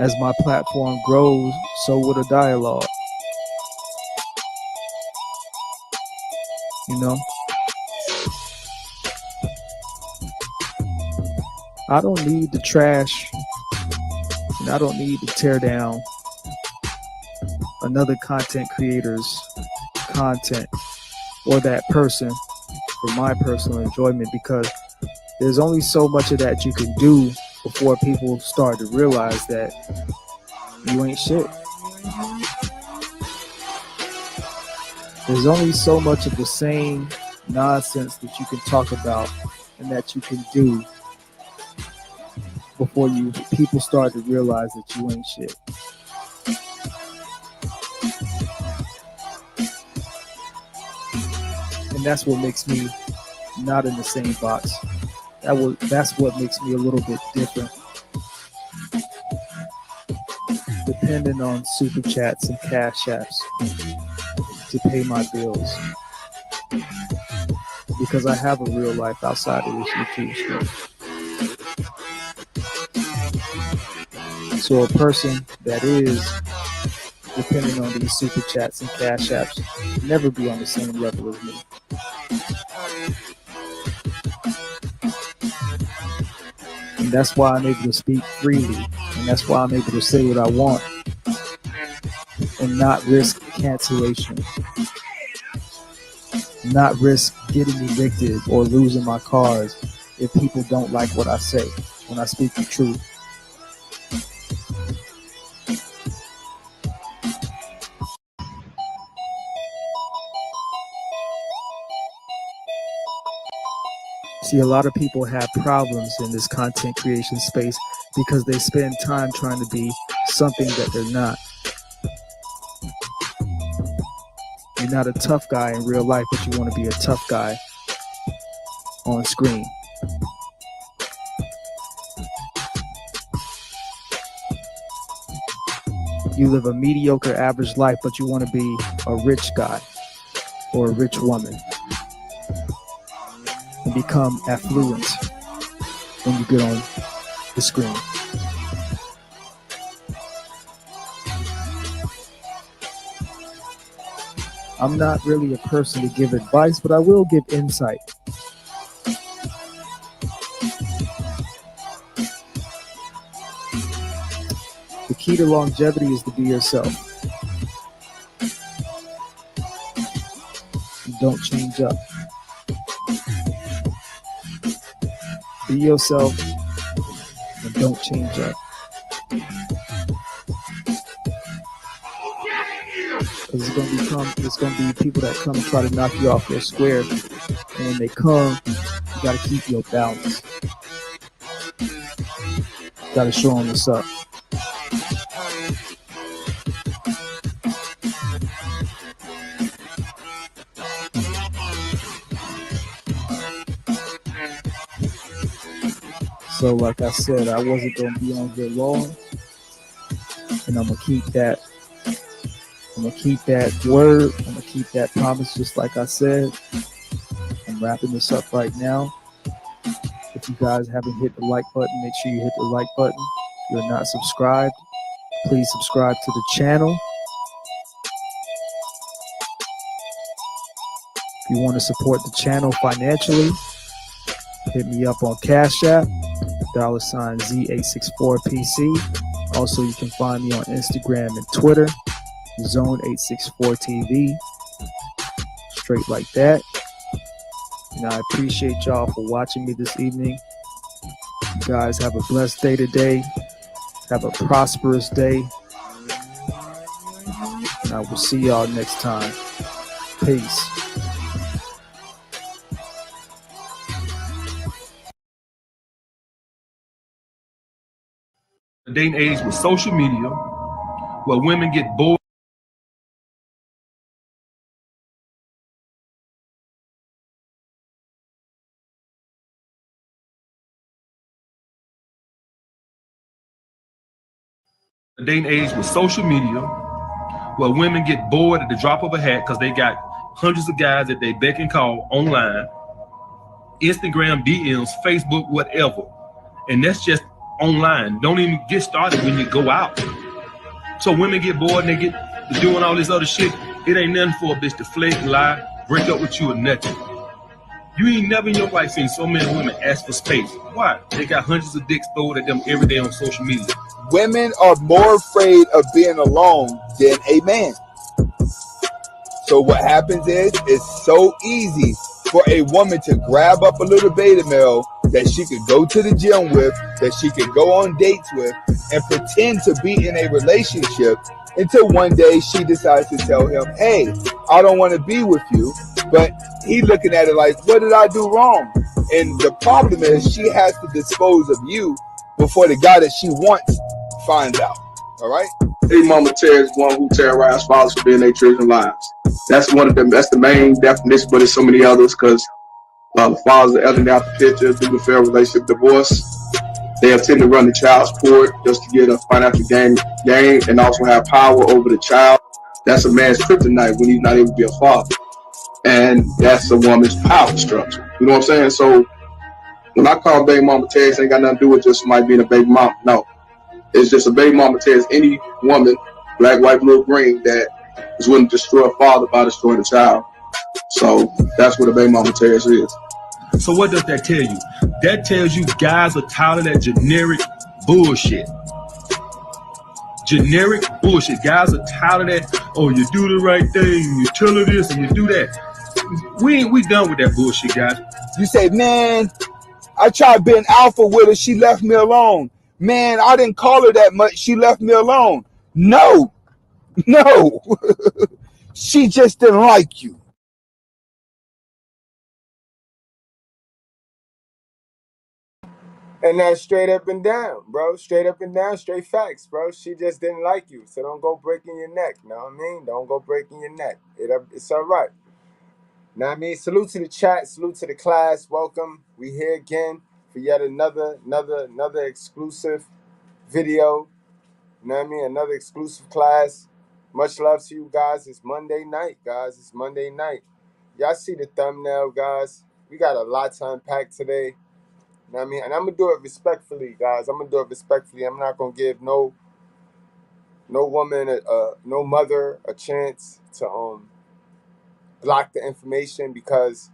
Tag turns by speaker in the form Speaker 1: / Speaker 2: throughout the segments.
Speaker 1: As my platform grows, so would a dialogue. You know? I don't need the trash, and I don't need to tear down another content creator's content or that person for my personal enjoyment, because there's only so much of that you can do before people start to realize that you ain't shit. There's only so much of the same nonsense that you can talk about and that you can do before people start to realize that you ain't shit. And that's what makes me not in the same box. That's what makes me a little bit different. Depending on super chats and cash apps to pay my bills. Because I have a real life outside of this YouTube stream. So a person that is depending on these super chats and cash apps never be on the same level as me. And that's why I'm able to speak freely. And that's why I'm able to say what I want and not risk cancellation. Not risk getting evicted or losing my cars if people don't like what I say when I speak the truth. See, a lot of people have problems in this content creation space because they spend time trying to be something that they're not. You're not a tough guy in real life, but you want to be a tough guy on screen. You live a mediocre average life, but you want to be a rich guy or a rich woman and become affluent when you get on the screen. I'm not really a person to give advice, but I will give insight. The key to longevity is to be yourself. You don't change up. Be yourself and don't change up. Because it's gonna be people that come and try to knock you off your square. And when they come, you gotta keep your balance. You gotta show them what's up. So like I said, I wasn't going to be on here long, and I'm going to keep that word, I'm going to keep that promise just like I said. I'm wrapping this up right now. If you guys haven't hit the like button, make sure you hit the like button. If you're not subscribed, please subscribe to the channel. If you want to support the channel financially, hit me up on Cash App. $Z864PC. Also, you can find me on Instagram and Twitter, Zone864TV. Straight like that. And I appreciate y'all for watching me this evening. You guys have a blessed day today. Have a prosperous day. And I will see y'all next time. Peace.
Speaker 2: The day and age with social media, where women get bored. The day and age with social media, where women get bored at the drop of a hat because they got hundreds of guys that they beck and call online, Instagram, DMs, Facebook, whatever. And that's just online. Don't even get started when you go out. So women get bored and they get to doing all this other shit. It ain't nothing for a bitch to flake, lie, break up with you or nothing. You ain't never in your life seen so many women ask for space. Why? They got hundreds of dicks thrown at them every day on social media.
Speaker 3: Women are more afraid of being alone than a man. So what happens is, it's so easy for a woman to grab up a little beta male that she could go to the gym with, that she could go on dates with, and pretend to be in a relationship until one day she decides to tell him, hey, I don't want to be with you. But he looking at it like, what did I do wrong? And the problem is, she has to dispose of you before the guy that she wants finds out. All right?
Speaker 4: Big Mama Terry is one who terrorized fathers for being their children's lives. That's one of them. That's the main definition, but there's so many others because fathers are elderly out the picture due to failed relationship divorce. They tend to run the child support just to get a financial gain and also have power over the child. That's a man's kryptonite when he's not able to be a father. And that's a woman's power structure. You know what I'm saying? So when I call baby mama Terry, it ain't got nothing to do with just somebody being a baby mama. No. It's just a baby mama Terry. Any woman, black, white, blue, green, that is willing to destroy a father by destroying a child. So that's what a baby mama Terry is.
Speaker 2: So what does that tell you? That tells you guys are tired of that generic bullshit. Generic bullshit. Guys are tired of that. Oh, you do the right thing, you tell her this, and you do that. We done with that bullshit, guys.
Speaker 3: You say, man, I tried being alpha with her, she left me alone. Man, I didn't call her that much, she left me alone. No. She just didn't like you.
Speaker 5: And that's straight up and down, bro. Straight up and down, straight facts, bro. She just didn't like you. So don't go breaking your neck. Know what I mean? Don't go breaking your neck. It's all right. Know what I mean? Salute to the chat. Salute to the class. Welcome. We here again for yet another exclusive video. You know what I mean? Another exclusive class. Much love to you guys. It's Monday night, guys. It's Monday night. Y'all see the thumbnail, guys. We got a lot to unpack today. You know what I mean? And I'm going to do it respectfully, guys. I'm going to do it respectfully. I'm not going to give no woman, no mother a chance to block the information because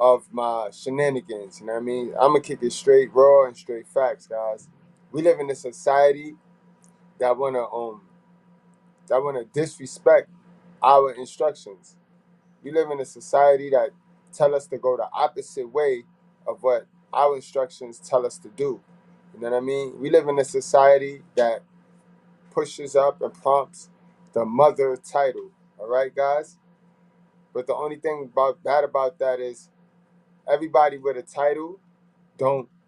Speaker 5: of my shenanigans. You know what I mean? I'm going to kick it straight, raw, and straight facts, guys. We live in a society that want to disrespect our instructions. We live in a society that tell us to go the opposite way of what our instructions tell us to do. You know what I mean? We live in a society that pushes up and prompts the mother title. All right, guys? But the only thing bad about that is everybody with a title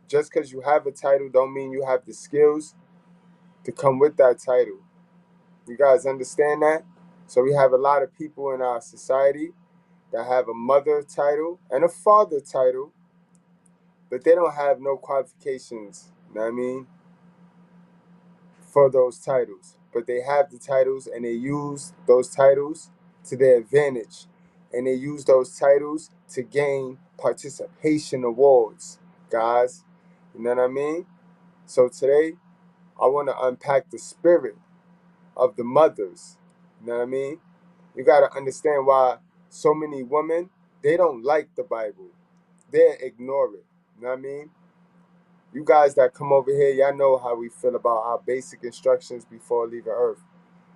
Speaker 5: just because you have a title don't mean you have the skills to come with that title. You guys understand that? So we have a lot of people in our society that have a mother title and a father title, but they don't have no qualifications, you know what I mean, for those titles. But they have the titles and they use those titles to their advantage. And they use those titles to gain participation awards, guys. You know what I mean? So today, I want to unpack the spirit of the mothers. You know what I mean? You got to understand why so many women, they don't like the Bible. They ignore it. You know what I mean? You guys that come over here, y'all know how we feel about our basic instructions before leaving Earth.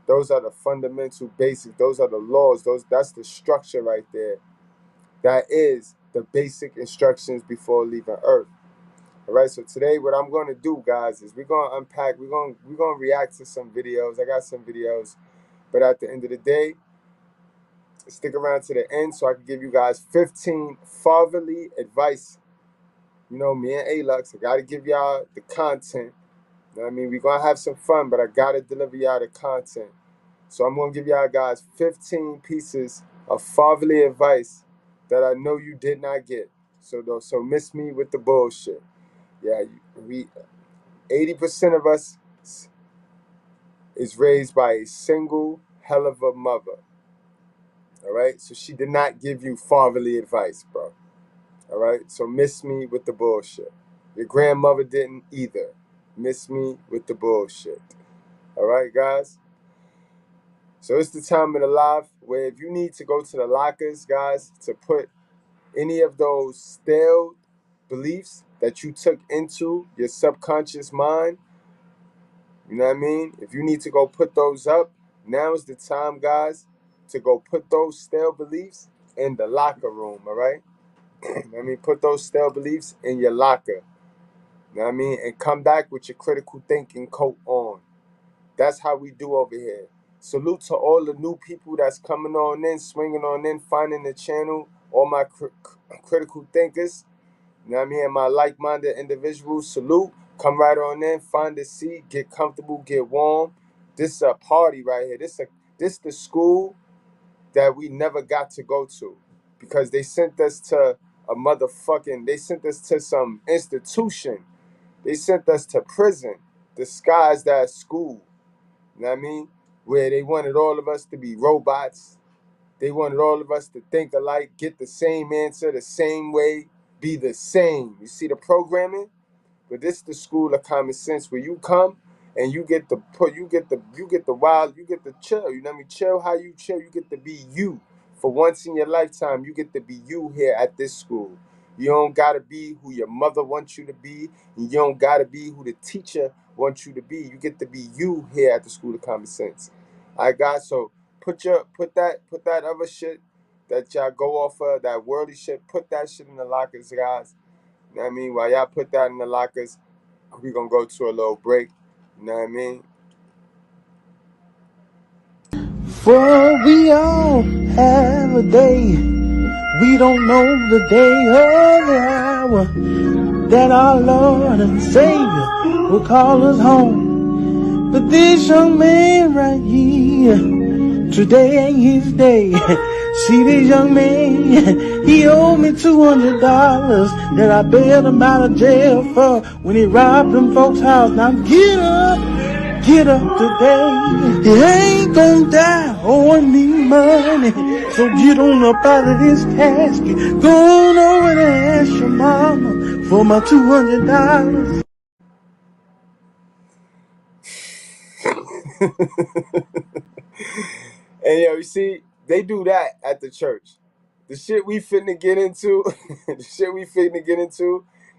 Speaker 5: Those are the fundamental basics. Those are the laws. That's the structure right there. That is the basic instructions before leaving Earth. All right. So today, what I'm going to do, guys, is we're going to unpack. We're going to react to some videos. I got some videos, but at the end of the day, stick around to the end so I can give you guys 15 fatherly advice. You know, me and A-Lux, I got to give y'all the content. You know what I mean? We're going to have some fun, but I got to deliver y'all the content. So I'm going to give y'all guys 15 pieces of fatherly advice that I know you did not get. So miss me with the bullshit. Yeah, 80% of us is raised by a single hell of a mother. All right? So she did not give you fatherly advice, bro. All right? So miss me with the bullshit. Your grandmother didn't either. miss me with the bullshit. All right, guys? So it's the time of the live where if you need to go to the lockers, guys, to put any of those stale beliefs that you took into your subconscious mind, you know what I mean? If you need to go put those up, now is the time, guys, to go put those stale beliefs in the locker room, all right? I mean, put those stale beliefs in your locker, you know what I mean? And come back with your critical thinking coat on. That's how we do over here. Salute to all the new people that's coming on in, swinging on in, finding the channel, all my critical thinkers, you know what I mean? And my like-minded individuals, salute. Come right on in, find a seat, get comfortable, get warm. This is a party right here. This the school that we never got to go to because they sent us to they sent us to some institution. They sent us to prison, disguised as school. You know what I mean? Where they wanted all of us to be robots. They wanted all of us to think alike, get the same answer the same way, be the same. You see the programming? But this is the school of common sense where you come and you get the wild, you get the chill. You know what I mean? Chill how you chill. You get to be you. For once in your lifetime, you get to be you here at this school. You don't gotta be who your mother wants you to be, and you don't gotta be who the teacher wants you to be. You get to be you here at the School of Common Sense. All right, guys. So put that other shit that y'all go off of, that worldly shit. Put that shit in the lockers, guys. You know what I mean? While y'all put that in the lockers, we gonna go to a little break. You know what I mean?
Speaker 1: For we all have a day. We don't know the day or the hour that our Lord and Savior will call us home. But this young man right here, today ain't his day. See this young man, he owed me $200 that I bailed him out of jail for when he robbed them folks' house. Now get up today. He ain't gonna die owing me money. So get on up out of this casket. Go on over and ask your mama for my $200.
Speaker 5: And yo, you see, they do that at the church. The shit we finna get into,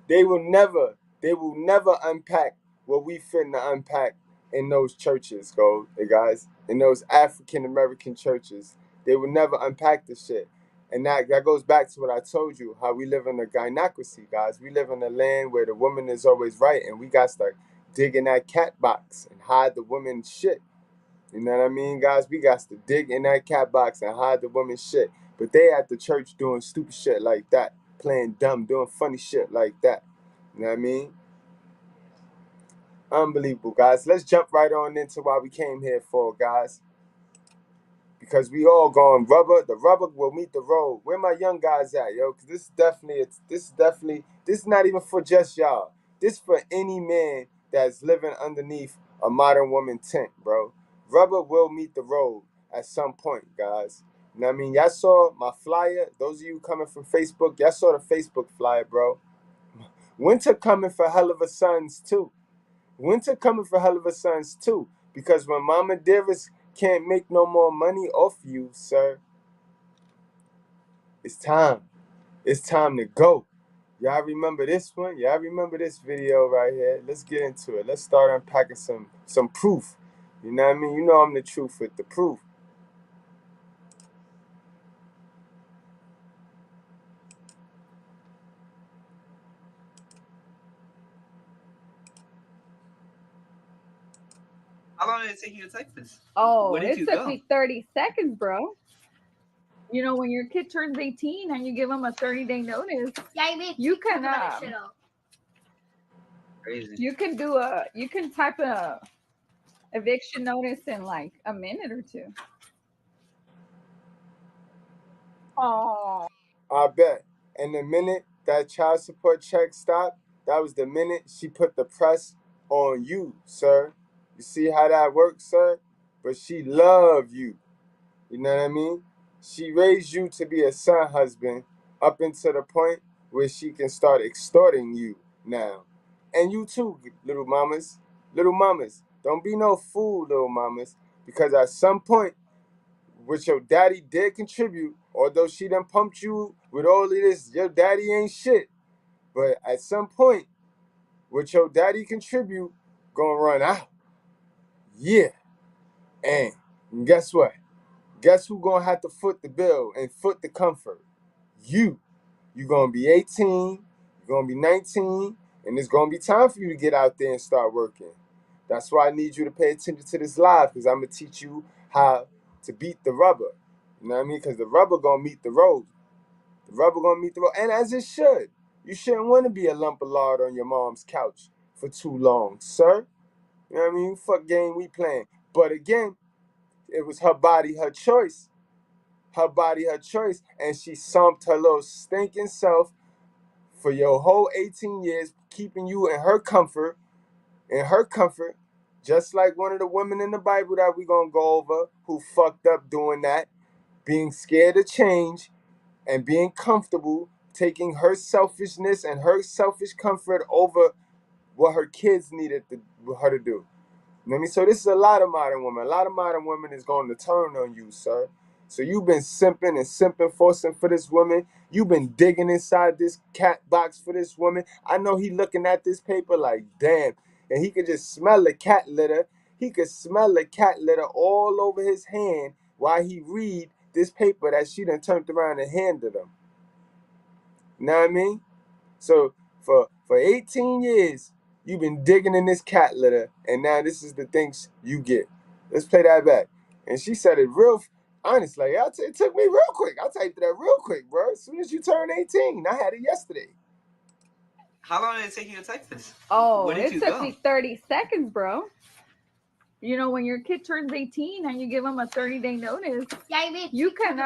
Speaker 5: they will never unpack what we finna unpack in those churches, guys. In those African American churches. They will never unpack the shit. And that goes back to what I told you, how we live in a gynocracy, guys. We live in a land where the woman is always right, and we got to dig in that cat box and hide the woman's shit. You know what I mean, guys? We got to dig in that cat box and hide the woman's shit. But they at the church doing stupid shit like that, playing dumb, doing funny shit like that. You know what I mean? Unbelievable, guys. Let's jump right on into why we came here for, guys. Because we all going the rubber will meet the road. Where my young guys at, yo? Because this is not even for just y'all. This for any man that's living underneath a modern woman tent, bro. Rubber will meet the road at some point, guys. You know what I mean? Y'all saw my flyer. Those of you coming from Facebook, y'all saw the Facebook flyer, bro. Winter coming for hell of a sons too. Winter coming for hell of a sons too. Because when Mama Dearest can't make no more money off you, sir, it's time. It's time to go. Y'all remember this one? Y'all remember this video right here? Let's get into it. Let's start unpacking some proof. You know what I mean? You know I'm the truth with the proof.
Speaker 6: How long did it take you to type this?
Speaker 7: Oh,
Speaker 6: Where did
Speaker 7: it
Speaker 6: you
Speaker 7: took
Speaker 6: go?
Speaker 7: me 30 seconds, bro. You know, when your kid turns 18 and you give them a 30-day notice, you can
Speaker 6: Crazy.
Speaker 7: you can type a eviction notice in like a minute or two. Oh,
Speaker 5: I bet. And the minute that child support check stopped, that was the minute she put the press on you, sir. You see how that works, sir? But she loved you. You know what I mean? She raised you to be a son husband up until the point where she can start extorting you now. And you too, little mamas. Little mamas. Don't be no fool, little mamas. Because at some point, which your daddy did contribute, although she done pumped you with all of this, your daddy ain't shit. But at some point, what your daddy contribute gonna run out. Yeah. And guess what? Guess who gonna have to foot the bill and foot the comfort? You. You gonna be 18, you're gonna be 19, and it's gonna be time for you to get out there and start working. That's why I need you to pay attention to this live, because I'm gonna teach you how to beat the rubber. You know what I mean? Because the rubber gonna meet the road. The rubber gonna meet the road, and as it should. You shouldn't want to be a lump of lard on your mom's couch for too long, sir. You know what I mean? Fuck game we playing. But again, it was her body, her choice. Her body, her choice. And she sumped her little stinking self for your whole 18 years, keeping you in her comfort, just like one of the women in the Bible that we're going to go over who fucked up doing that, being scared to change and being comfortable, taking her selfishness and her selfish comfort over what her kids needed her to do. You know what I mean? So this is a lot of modern women. A lot of modern women is going to turn on you, sir. So you've been simping, forcing for this woman. You've been digging inside this cat box for this woman. I know he looking at this paper like, damn. And he could just smell the cat litter. He could smell the cat litter all over his hand while he read this paper that she done turned around and handed him. You know what I mean? So for 18 years, you've been digging in this cat litter, and now this is the things you get. Let's play that back. And she said it real honest. Like, it took me real quick. I typed it up real quick, bro. As soon as you turned 18, I had it yesterday.
Speaker 6: How long did it take you to type this?
Speaker 7: Oh,
Speaker 6: Where did
Speaker 7: it
Speaker 6: you
Speaker 7: took
Speaker 6: go?
Speaker 7: me 30 seconds, bro. You know, when your kid turns 18 and you give them a 30-day notice, you can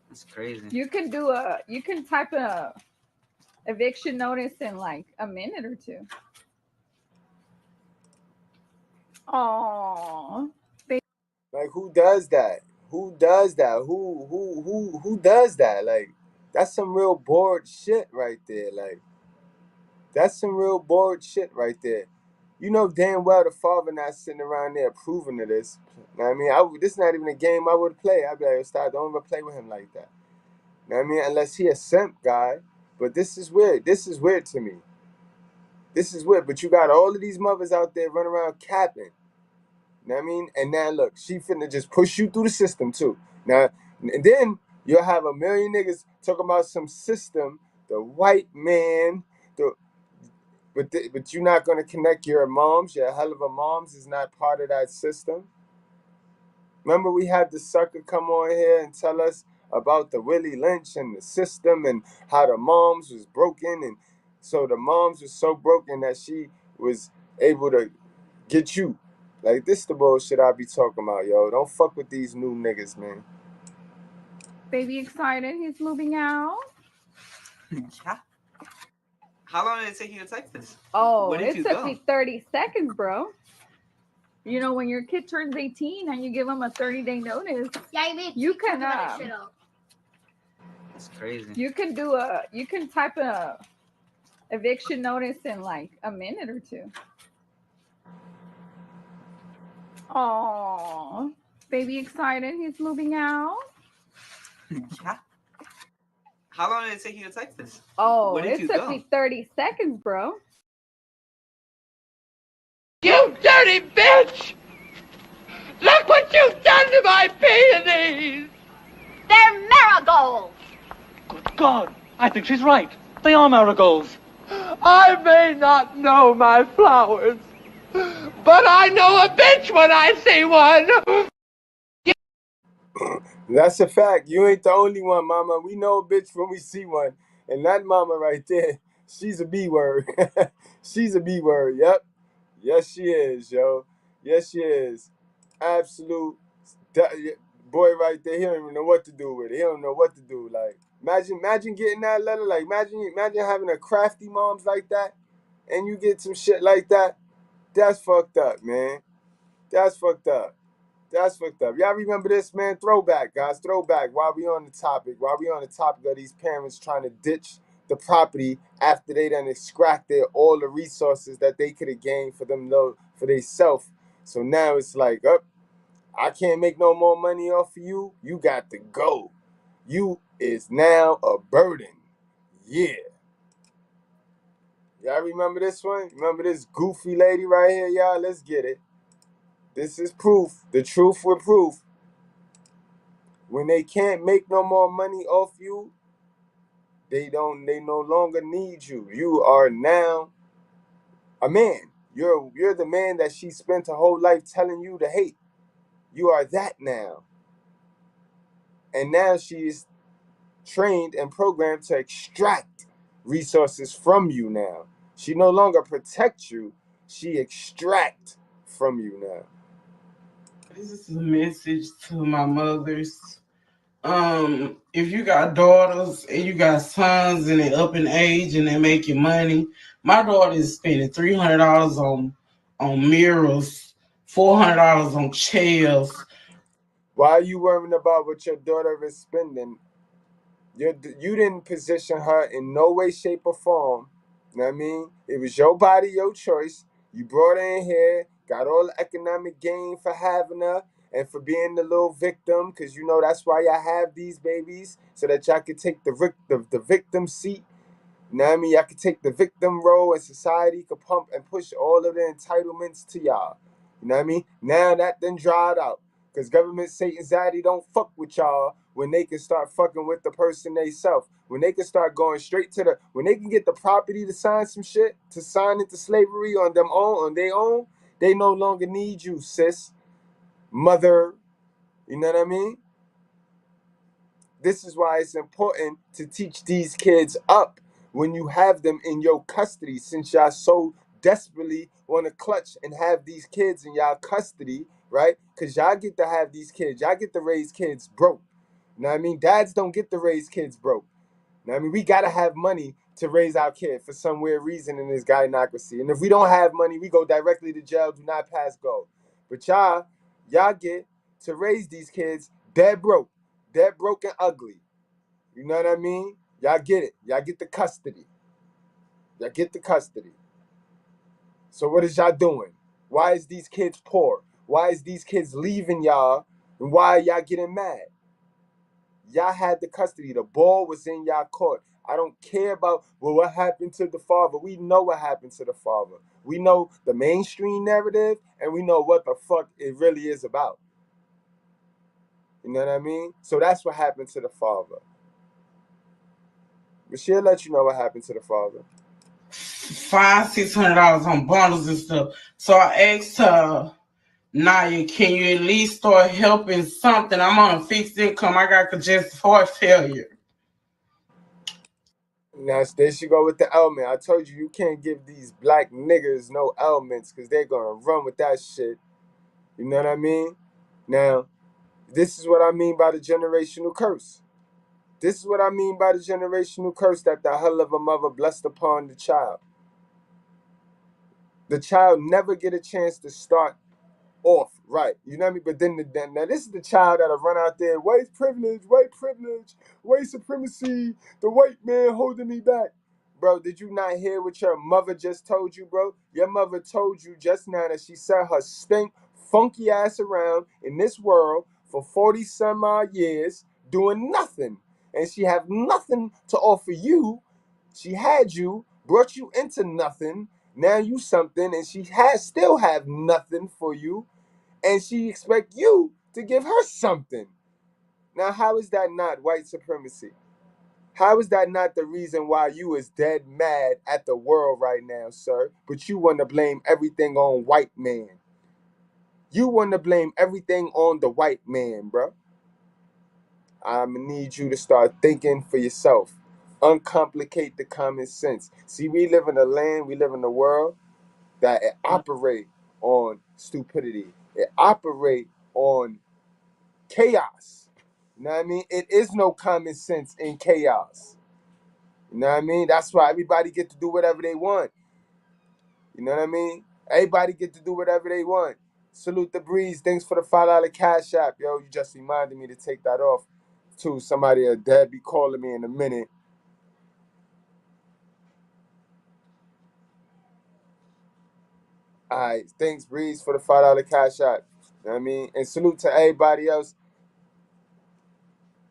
Speaker 6: That's crazy.
Speaker 7: you can type a eviction notice in like a minute or two. Oh,
Speaker 5: Like, who does that? Who does that? Who does that? Like, that's some real bored shit right there. Like, that's some real bored shit right there. You know damn well the father not sitting around there approving of this. You know what I mean? This not even a game I would play. I'd be like, stop, don't even play with him like that. You know what I mean? Unless he a simp guy. But this is weird. This is weird to me. This is weird. But you got all of these mothers out there running around capping. You know what I mean? And now look, she finna just push you through the system too. Now, and then you'll have a million niggas talking about some system, the white man, but you're not gonna connect your moms. Your hell of a moms is not part of that system. Remember, we had the sucker come on here and tell us about the Willie Lynch and the system and how the moms was broken, and so the moms was so broken that she was able to get you. Like, this the bullshit I be talking about, yo. Don't fuck with these new niggas, man.
Speaker 7: baby excited. He's moving out.
Speaker 6: Yeah. How long did it take you to type this?
Speaker 7: Oh,
Speaker 6: Where did
Speaker 7: it
Speaker 6: you
Speaker 7: took
Speaker 6: go?
Speaker 7: me 30 seconds, bro. You know, when your kid turns 18 and you give them a 30-day notice, you can
Speaker 6: That's crazy.
Speaker 7: you can type a eviction notice in like a minute or two. Oh, baby excited. He's moving out.
Speaker 6: Yeah. How long did it take you to type this?
Speaker 7: Oh,
Speaker 6: Where did
Speaker 7: it
Speaker 6: you
Speaker 7: took
Speaker 6: go?
Speaker 7: me 30 seconds, bro.
Speaker 8: You dirty bitch! Look what you've done to my peonies!
Speaker 9: They're marigolds!
Speaker 10: Good God, I think she's right. They are marigolds.
Speaker 8: I may not know my flowers, but I know a bitch when I see one!
Speaker 5: That's a fact. You ain't the only one, mama. We know a bitch when we see one. And that mama right there, she's a B word. She's a B word. Yep. Yes, she is, yo. Yes, she is. Absolute boy right there. He don't even know what to do with it. He don't know what to do. Like, imagine getting that letter. Like, imagine having a crafty moms like that, and you get some shit like that. That's fucked up, man. That's fucked up. That's fucked up. Y'all remember this, man? Throwback, guys. Throwback. While we on the topic of these parents trying to ditch the property after they done extracted all the resources that they could have gained for themselves. So now it's like, I can't make no more money off of you. You got to go. You is now a burden. Yeah. Y'all remember this one? Remember this goofy lady right here, y'all? Let's get it. This is proof. The truth with proof. When they can't make no more money off you, they no longer need you. You are now a man. You're the man that she spent her whole life telling you to hate. You are that now. And now she's trained and programmed to extract resources from you now. She no longer protect you, she extract from you now.
Speaker 11: This is a message to my mothers. If you got daughters and you got sons and they up in age and they making money, my daughter is spending $300 on mirrors, $400 on chairs.
Speaker 5: Why are you worrying about what your daughter is spending? You didn't position her in no way, shape, or form. You know what I mean? It was your body, your choice. You brought her in here, got all the economic gain for having her and for being the little victim, because you know that's why y'all have these babies, so that y'all could take the victim seat. You know what I mean? Y'all could take the victim role and society could pump and push all of the entitlements to y'all. You know what I mean? Now that then dried out. Because government Satan Zaddy don't fuck with y'all when they can start fucking with the person they self. When they can start going straight to when they can get the property to sign some shit, to sign into slavery on their own, they no longer need you, sis. Mother. You know what I mean? This is why it's important to teach these kids up when you have them in your custody, since y'all so desperately want to clutch and have these kids in y'all custody, right? Because y'all get to have these kids. Y'all get to raise kids broke. You know what I mean? Dads don't get to raise kids broke. You know what I mean? We got to have money to raise our kid for some weird reason in this gynocracy. And if we don't have money, we go directly to jail, do not pass go. But y'all get to raise these kids dead broke. Dead broke and ugly. You know what I mean? Y'all get it. Y'all get the custody. Y'all get the custody. So what is y'all doing? Why is these kids poor? Why is these kids leaving y'all? And why are y'all getting mad? Y'all had the custody. The ball was in y'all court. I don't care about, well, what happened to the father. We know what happened to the father. We know the mainstream narrative, and we know what the fuck it really is about. You know what I mean? So that's what happened to the father. But she'll let you know what happened to the father.
Speaker 11: $500-$600 on bundles and stuff. So I asked her, Naya, can you at least start helping something? I'm on a fixed income. I got congestive heart failure.
Speaker 5: Now, there she go with the element. I told you can't give these black niggas no elements because they're going to run with that shit. You know what I mean? Now, this is what I mean by the generational curse. This is what I mean by the generational curse that the hell of a mother blessed upon the child. The child never get a chance to start off right. You know what I mean? But then now this is the child that'll run out there, white privilege, white supremacy, the white man holding me back. Bro, did you not hear what your mother just told you, bro? Your mother told you just now that she set her stink, funky ass around in this world for 40 some odd years doing nothing. And she have nothing to offer you. She had you, brought you into nothing. Now you something, and she still have nothing for you, and she expect you to give her something. Now, how is that not white supremacy? How is that not the reason why you is dead mad at the world right now, sir? But you want to blame everything on white man. You want to blame everything on the white man, bro. I'm going to need you to start thinking for yourself. Uncomplicate the common sense. See, we live in a land, we live in a world that it operate on stupidity. It operate on chaos. You know what I mean? It is no common sense in chaos. You know what I mean? That's why everybody get to do whatever they want. You know what I mean? Everybody get to do whatever they want. Salute the breeze. Thanks for the $5 cash app. Yo, you just reminded me to take that off too. Somebody dead be calling me in a minute. All right, thanks, Breeze, for the $5 cash out. You know what I mean? And salute to everybody else.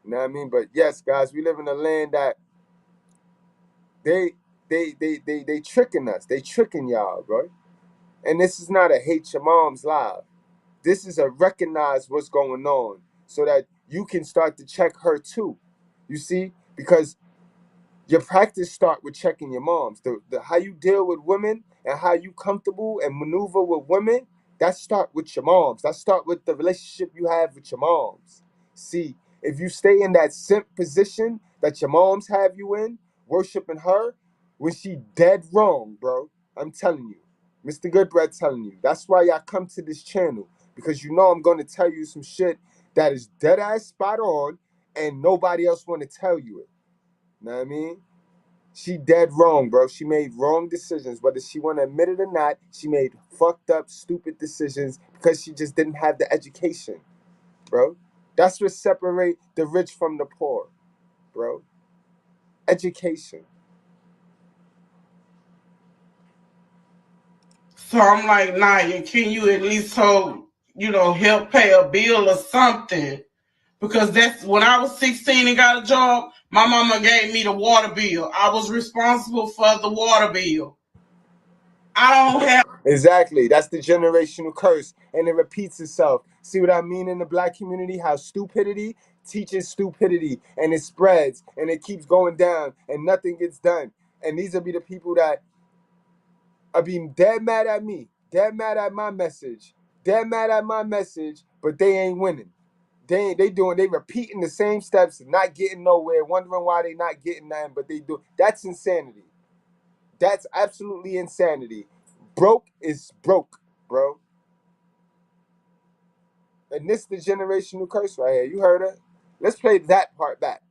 Speaker 5: You know what I mean? But yes, guys, we live in a land that they tricking us. They tricking y'all, bro. And this is not a hate your moms live. This is a recognize what's going on so that you can start to check her too. You see? Because your practice start with checking your moms. The how you deal with women and how you comfortable and maneuver with women, that start with your moms. That start with the relationship you have with your moms. See, if you stay in that simp position that your moms have you in, worshiping her, when she dead wrong, bro. I'm telling you. Mr. Goodbread telling you. That's why y'all come to this channel. Because you know I'm gonna tell you some shit that is dead ass spot on and nobody else wanna tell you it. Know what I mean? She dead wrong, bro. She made wrong decisions. Whether she want to admit it or not, she made fucked up, stupid decisions because she just didn't have the education, bro. That's what separate the rich from the poor, bro. Education.
Speaker 11: So I'm like, Naya, can you at least help pay a bill or something? Because that's when I was 16 and got a job, my mama gave me the water bill. I was responsible for the water bill. I don't have.
Speaker 5: Exactly. That's the generational curse. And it repeats itself. See what I mean in the black community? How stupidity teaches stupidity and it spreads and it keeps going down and nothing gets done. And these will be the people that are being dead mad at me, dead mad at my message, dead mad at my message, but they ain't winning. They repeating the same steps, not getting nowhere, wondering why they not getting nothing, but they do. That's insanity. That's absolutely insanity. Broke is broke, bro. And this is the generational curse right here. You heard it? Let's play that part back.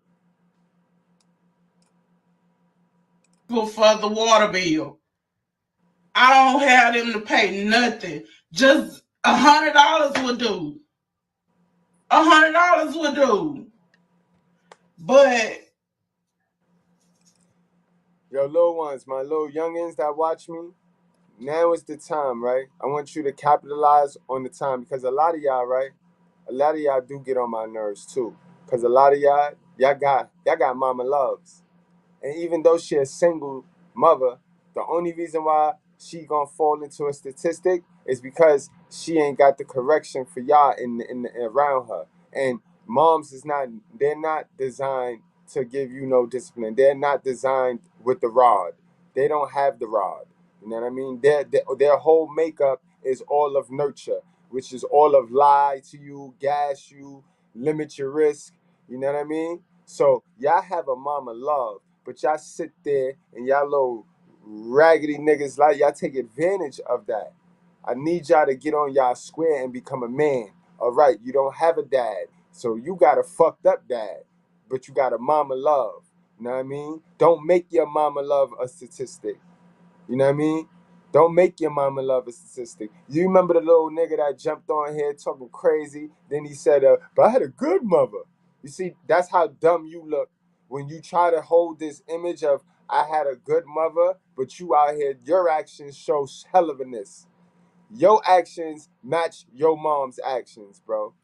Speaker 11: For the water bill. I don't have them to pay nothing. Just $100 would do. $100 would do. But
Speaker 5: Yo, little ones, my little youngins that watch me, now is the time, right? I want you to capitalize on the time because a lot of y'all, right? A lot of y'all do get on my nerves too. Cause a lot of y'all got mama loves. And even though she a single mother, the only reason why she gonna fall into a statistic is because she ain't got the correction for y'all in around her. And moms they're not designed to give you no discipline. They're not designed with the rod. They don't have the rod. You know what I mean? Their whole makeup is all of nurture, which is all of lie to you, gas you, limit your risk. You know what I mean? So y'all have a mama love, but y'all sit there and y'all little raggedy niggas like y'all take advantage of that. I need y'all to get on y'all square and become a man. All right, you don't have a dad, so you got a fucked up dad, but you got a mama love. You know what I mean? Don't make your mama love a statistic. You know what I mean? Don't make your mama love a statistic. You remember the little nigga that jumped on here talking crazy? Then he said, but I had a good mother. You see, that's how dumb you look when you try to hold this image of I had a good mother, but you out here, your actions show hellivaness. Your actions match your mom's actions, bro.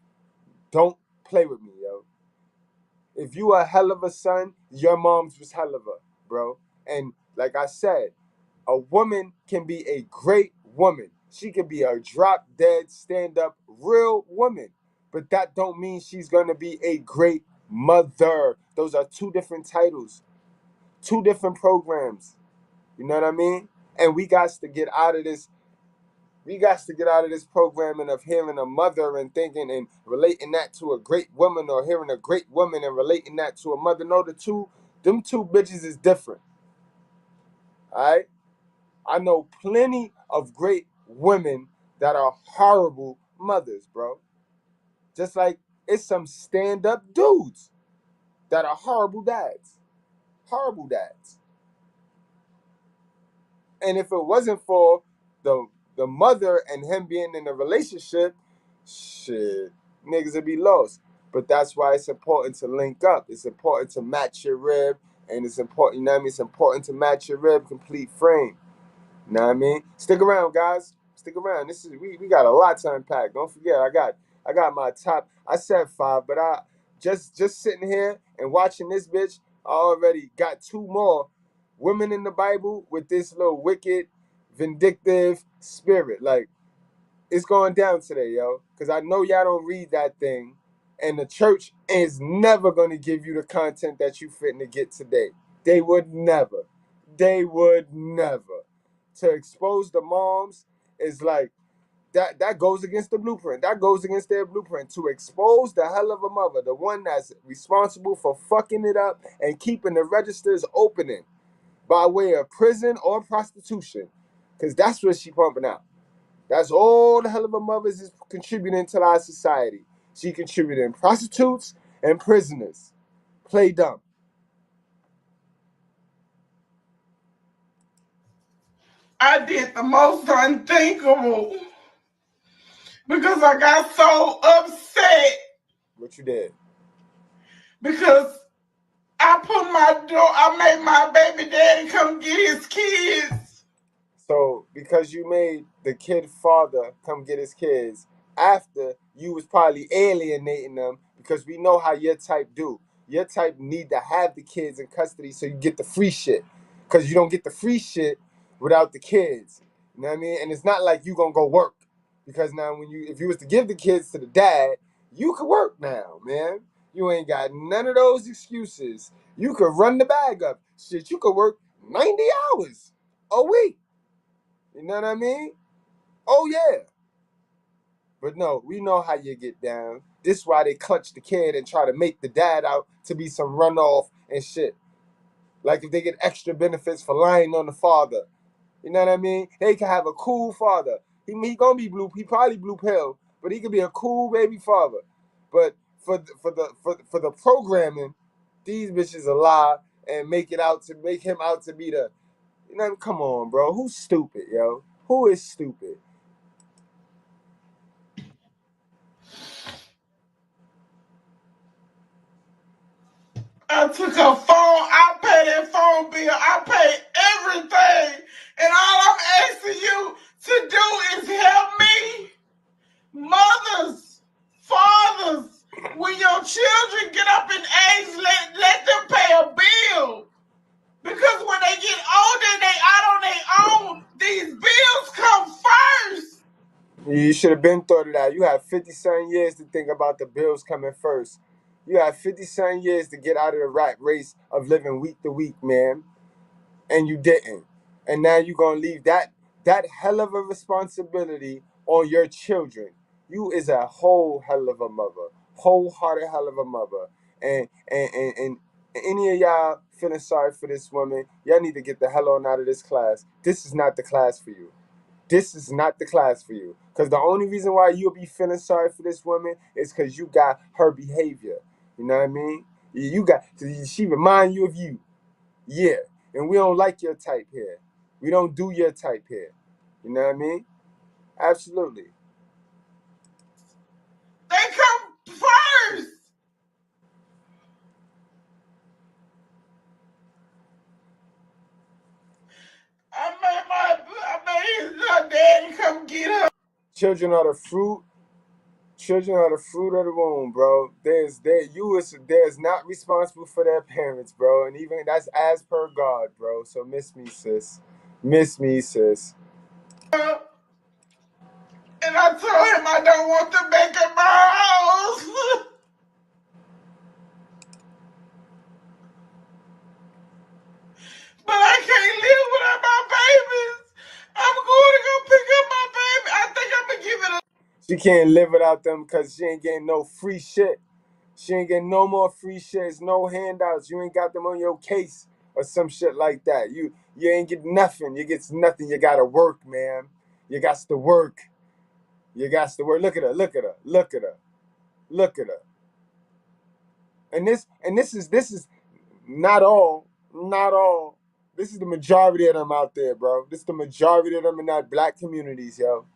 Speaker 5: Don't play with me, yo. If you a hell of a son, your mom's was hell of a, bro. And like I said, a woman can be a great woman. She can be a drop dead, stand up, real woman. But that don't mean she's gonna be a great mother. Those are two different titles, two different programs. You know what I mean? And we got to get out of this. We got to get out of this programming of hearing a mother and thinking and relating that to a great woman, or hearing a great woman and relating that to a mother. No, them two bitches is different. All right? I know plenty of great women that are horrible mothers, bro. Just like it's some stand-up dudes that are horrible dads. Horrible dads. And if it wasn't for the mother and him being in a relationship, shit, niggas would be lost. But that's why it's important to link up. It's important to match your rib, and it's important, you know what I mean? It's important to match your rib, complete frame. You know what I mean? Stick around, guys. Stick around. This is we got a lot to unpack. Don't forget, I got my top. I said 5, but I just sitting here and watching this bitch, I already got 2 more women in the Bible with this little wicked, vindictive spirit. Like, it's going down today, yo. Because I know y'all don't read that thing. And the church is never going to give you the content that you fitting to get today. They would never. They would never. To expose the moms is like, that goes against the blueprint. That goes against their blueprint. To expose the hell of a mother, the one that's responsible for fucking it up and keeping the registers opening by way of prison or prostitution. Because that's what she pumping out. That's all the hell of a mothers is contributing to our society. She contributing prostitutes and prisoners. Play dumb.
Speaker 11: I did the most unthinkable because I got so upset.
Speaker 5: What you did?
Speaker 11: Because I made my baby daddy come get his kids.
Speaker 5: So, because you made the kid father come get his kids after you was probably alienating them, because we know how your type do. Your type need to have the kids in custody so you get the free shit. Because you don't get the free shit without the kids. You know what I mean? And it's not like you gonna go work. Because now if you was to give the kids to the dad, you could work now, man. You ain't got none of those excuses. You could run the bag up. Shit, you could work 90 hours a week. You know what I mean? Oh, yeah. But no, we know how you get down. This is why they clutch the kid and try to make the dad out to be some runoff and shit. Like if they get extra benefits for lying on the father. You know what I mean? They can have a cool father. He gonna be blue. He probably blue pill, but he could be a cool baby father. But for the programming, these bitches a lie and make him out to be the. You know, come on, bro. Who's stupid, yo? Who is stupid?
Speaker 11: I took a phone, I paid that phone bill, I paid everything. And all I'm asking you to do is help me. Mothers, fathers, when your children get up in age, let them pay a bill. Because when they get older and they out on their own, these bills come first.
Speaker 5: You should have been thought of that. You have 50-something years to think about the bills coming first. You have 50-something years to get out of the rat race of living week to week, man. And you didn't. And now you're going to leave that hell of a responsibility on your children. You is a whole hell of a mother. Wholehearted hell of a mother. And any of y'all feeling sorry for this woman, y'all need to get the hell on out of this class. This is not the class for you. This is not the class for you. Because the only reason why you'll be feeling sorry for this woman is because you got her behavior. You know what I mean? She remind you of you. Yeah. And we don't like your type here. We don't do your type here. You know what I mean? Absolutely.
Speaker 11: They come first. I made her daddy come get her.
Speaker 5: Children are the fruit. Children are the fruit of the womb, bro. There's not responsible for their parents, bro. And even that's as per God, bro. So miss me, sis. Miss me, sis.
Speaker 11: And I told him I don't want to make it my house. But I can't live without my babies. I'm going to go pick up my baby. I think I'm going to give it a...
Speaker 5: She can't live without them because she ain't getting no free shit. She ain't getting no more free shit. No handouts. You ain't got them on your case or some shit like that. You ain't get nothing. You get nothing. You gotta work, man. You got to work. You got to work. Look at her. Look at her. Look at her. Look at her. And this is not all. Not all. This is the majority of them out there, bro. This is the majority of them in that black communities, yo.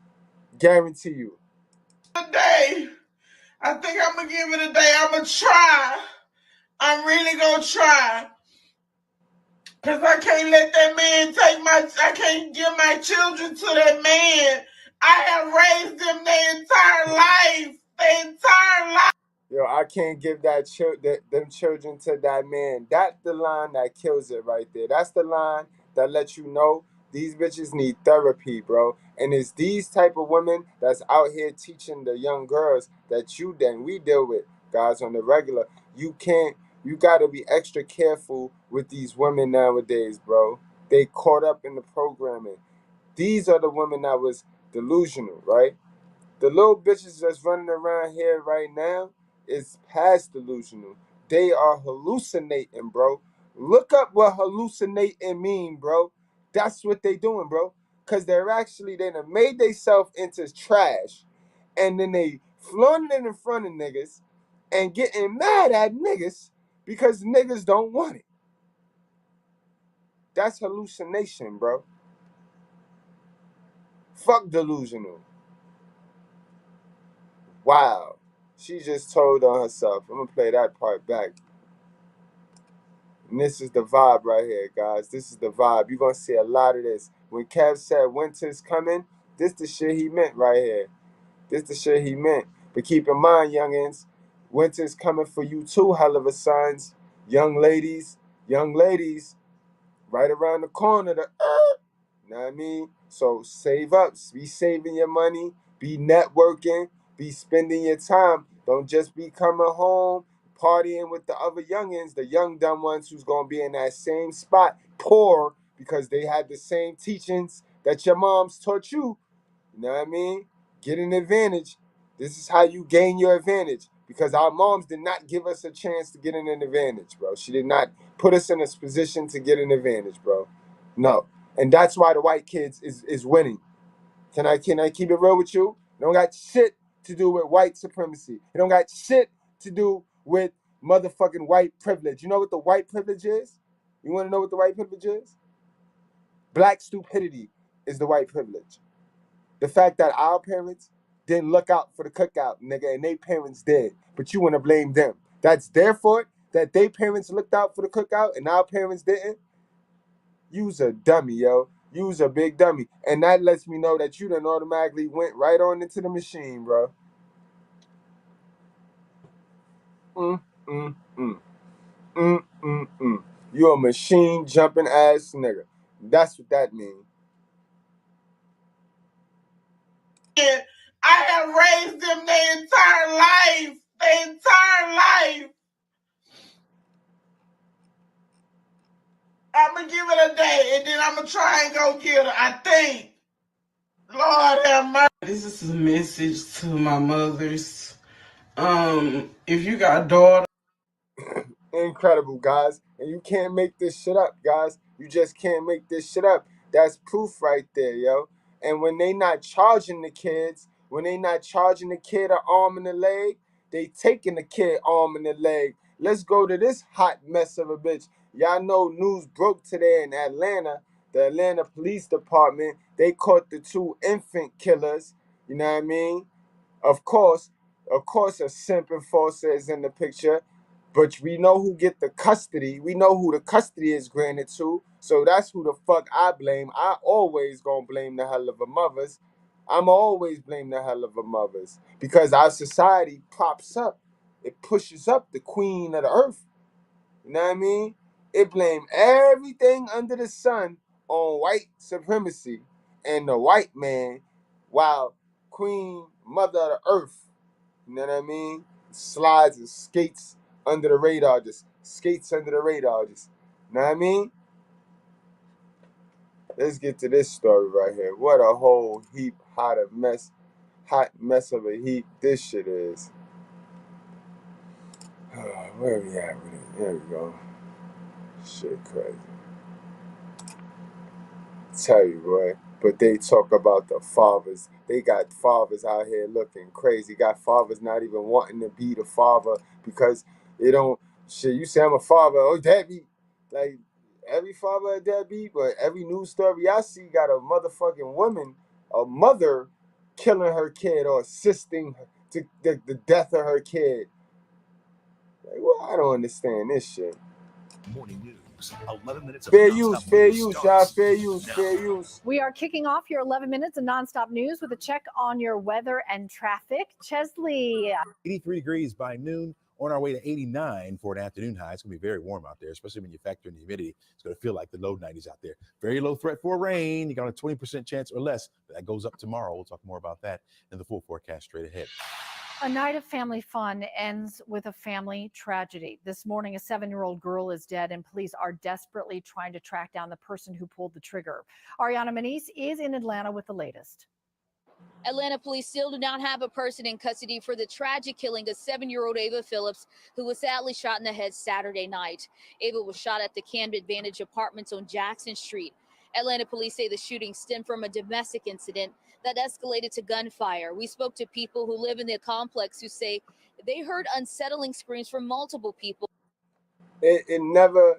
Speaker 5: Guarantee you.
Speaker 11: Day. I think I'm going to give it a day. I'm going to try. I'm really going to try. Because I can't let that man I can't give my children to that man I have raised them their entire life. Their entire life.
Speaker 5: Yo, I can't give them children to that man. That's the line that kills it right there. That's the line that lets you know these bitches need therapy, bro. And it's these type of women that's out here teaching the young girls that we deal with, guys, on the regular. You gotta be extra careful with these women nowadays, bro. They caught up in the programming. These are the women that was delusional, right? The little bitches that's running around here right now is past delusional. They are hallucinating, bro. Look up what hallucinating mean, bro. That's what they doing, bro. Cause they done made themselves into trash, and then they flaunting it in front of niggas and getting mad at niggas because niggas don't want it. That's hallucination, bro. Fuck delusional. Wow. She just told on herself. I'm gonna play that part back. And this is the vibe right here, guys. This is the vibe. You're gonna see a lot of this. When Kev said winter's coming, this the shit he meant right here. This the shit he meant. But keep in mind, youngins, winter's coming for you too, hell of a sons. Young ladies, right around the corner. You know what I mean? So save up. Be saving your money. Be networking. Be spending your time. Don't just be coming home, partying with the other youngins, the young dumb ones who's going to be in that same spot, poor, because they had the same teachings that your moms taught you. You know what I mean? Get an advantage. This is how you gain your advantage. Because our moms did not give us a chance to get an advantage, bro. She did not put us in a position to get an advantage, bro. No. And that's why the white kids is winning. Can I keep it real with you? It don't got shit to do with white supremacy. It don't got shit to do with motherfucking white privilege. You know what the white privilege is? You want to know what the white privilege is? Black stupidity is the white privilege. The fact that our parents didn't look out for the cookout, nigga, and they parents did. But you want to blame them. That's their fault that they parents looked out for the cookout and our parents didn't. You's a dummy, yo. You's a big dummy. And that lets me know that you done automatically went right on into the machine, bro. Mm, mm, mm. Mm, mm, mm. You a machine jumping ass nigga. That's what that means.
Speaker 11: I have raised them their entire life. Their entire life. I'm going to give it a day, and then I'm going to try and go get her, I think. Lord have mercy. This is a message to my mothers. If you got daughters.
Speaker 5: Incredible, guys. And you can't make this shit up, guys. You just can't make this shit up. That's proof right there, yo. And when they not charging the kids, when they not charging the kid an arm and a leg, they taking the kid arm and a leg. Let's go to this hot mess of a bitch. Y'all know news broke today in Atlanta. The Atlanta Police Department, they caught the two infant killers. You know what I mean? Of course, a simp enforcer is in the picture, but we know who get the custody. We know who the custody is granted to. So that's who the fuck I blame. I always gonna blame the hell of a mothers. I'm always blame the hell of a mothers because our society props up. It pushes up the queen of the earth. You know what I mean? It blame everything under the sun on white supremacy and the white man, while queen mother of the earth, you know what I mean, slides and skates under the radar, just skates under the radar, just, you know what I mean? Let's get to this story right here. What a whole hot mess of a heap this shit is. Where we at with it? There we go. Shit crazy. Tell you, boy. But they talk about the fathers. They got fathers out here looking crazy. Got fathers not even wanting to be the father because they don't. Shit, you say I'm a father. Oh, deadbeat. Like every father a deadbeat, but every news story I see got a motherfucking woman, a mother, killing her kid or assisting to the death of her kid. Like, well, I don't understand this shit.
Speaker 12: Morning news. 11 minutes of
Speaker 5: Fair
Speaker 12: nonstop
Speaker 5: use, fair
Speaker 12: news
Speaker 5: use, y'all.
Speaker 12: starts
Speaker 5: Fair use,
Speaker 12: now.
Speaker 5: fair use.
Speaker 13: We are kicking off your 11 minutes of nonstop news with a check on your weather and traffic. Chesley.
Speaker 14: 83 degrees by noon, on our way to 89 for an afternoon high. It's going to be very warm out there, especially when you factor in the humidity. It's going to feel like the low 90s out there. Very low threat for rain. You got a 20% chance or less. But that goes up tomorrow. We'll talk more about that in the full forecast straight ahead.
Speaker 13: A night of family fun ends with a family tragedy. This morning, a 7-year-old girl is dead, and police are desperately trying to track down the person who pulled the trigger. Ariana Manise is in Atlanta with the latest.
Speaker 15: Atlanta police still do not have a person in custody for the tragic killing of 7-year-old Ava Phillips, who was sadly shot in the head Saturday night. Ava was shot at the Camden Vantage Apartments on Jackson Street. Atlanta police say the shooting stemmed from a domestic incident that escalated to gunfire. We spoke to people who live in the complex who say they heard unsettling screams from multiple people.
Speaker 5: It never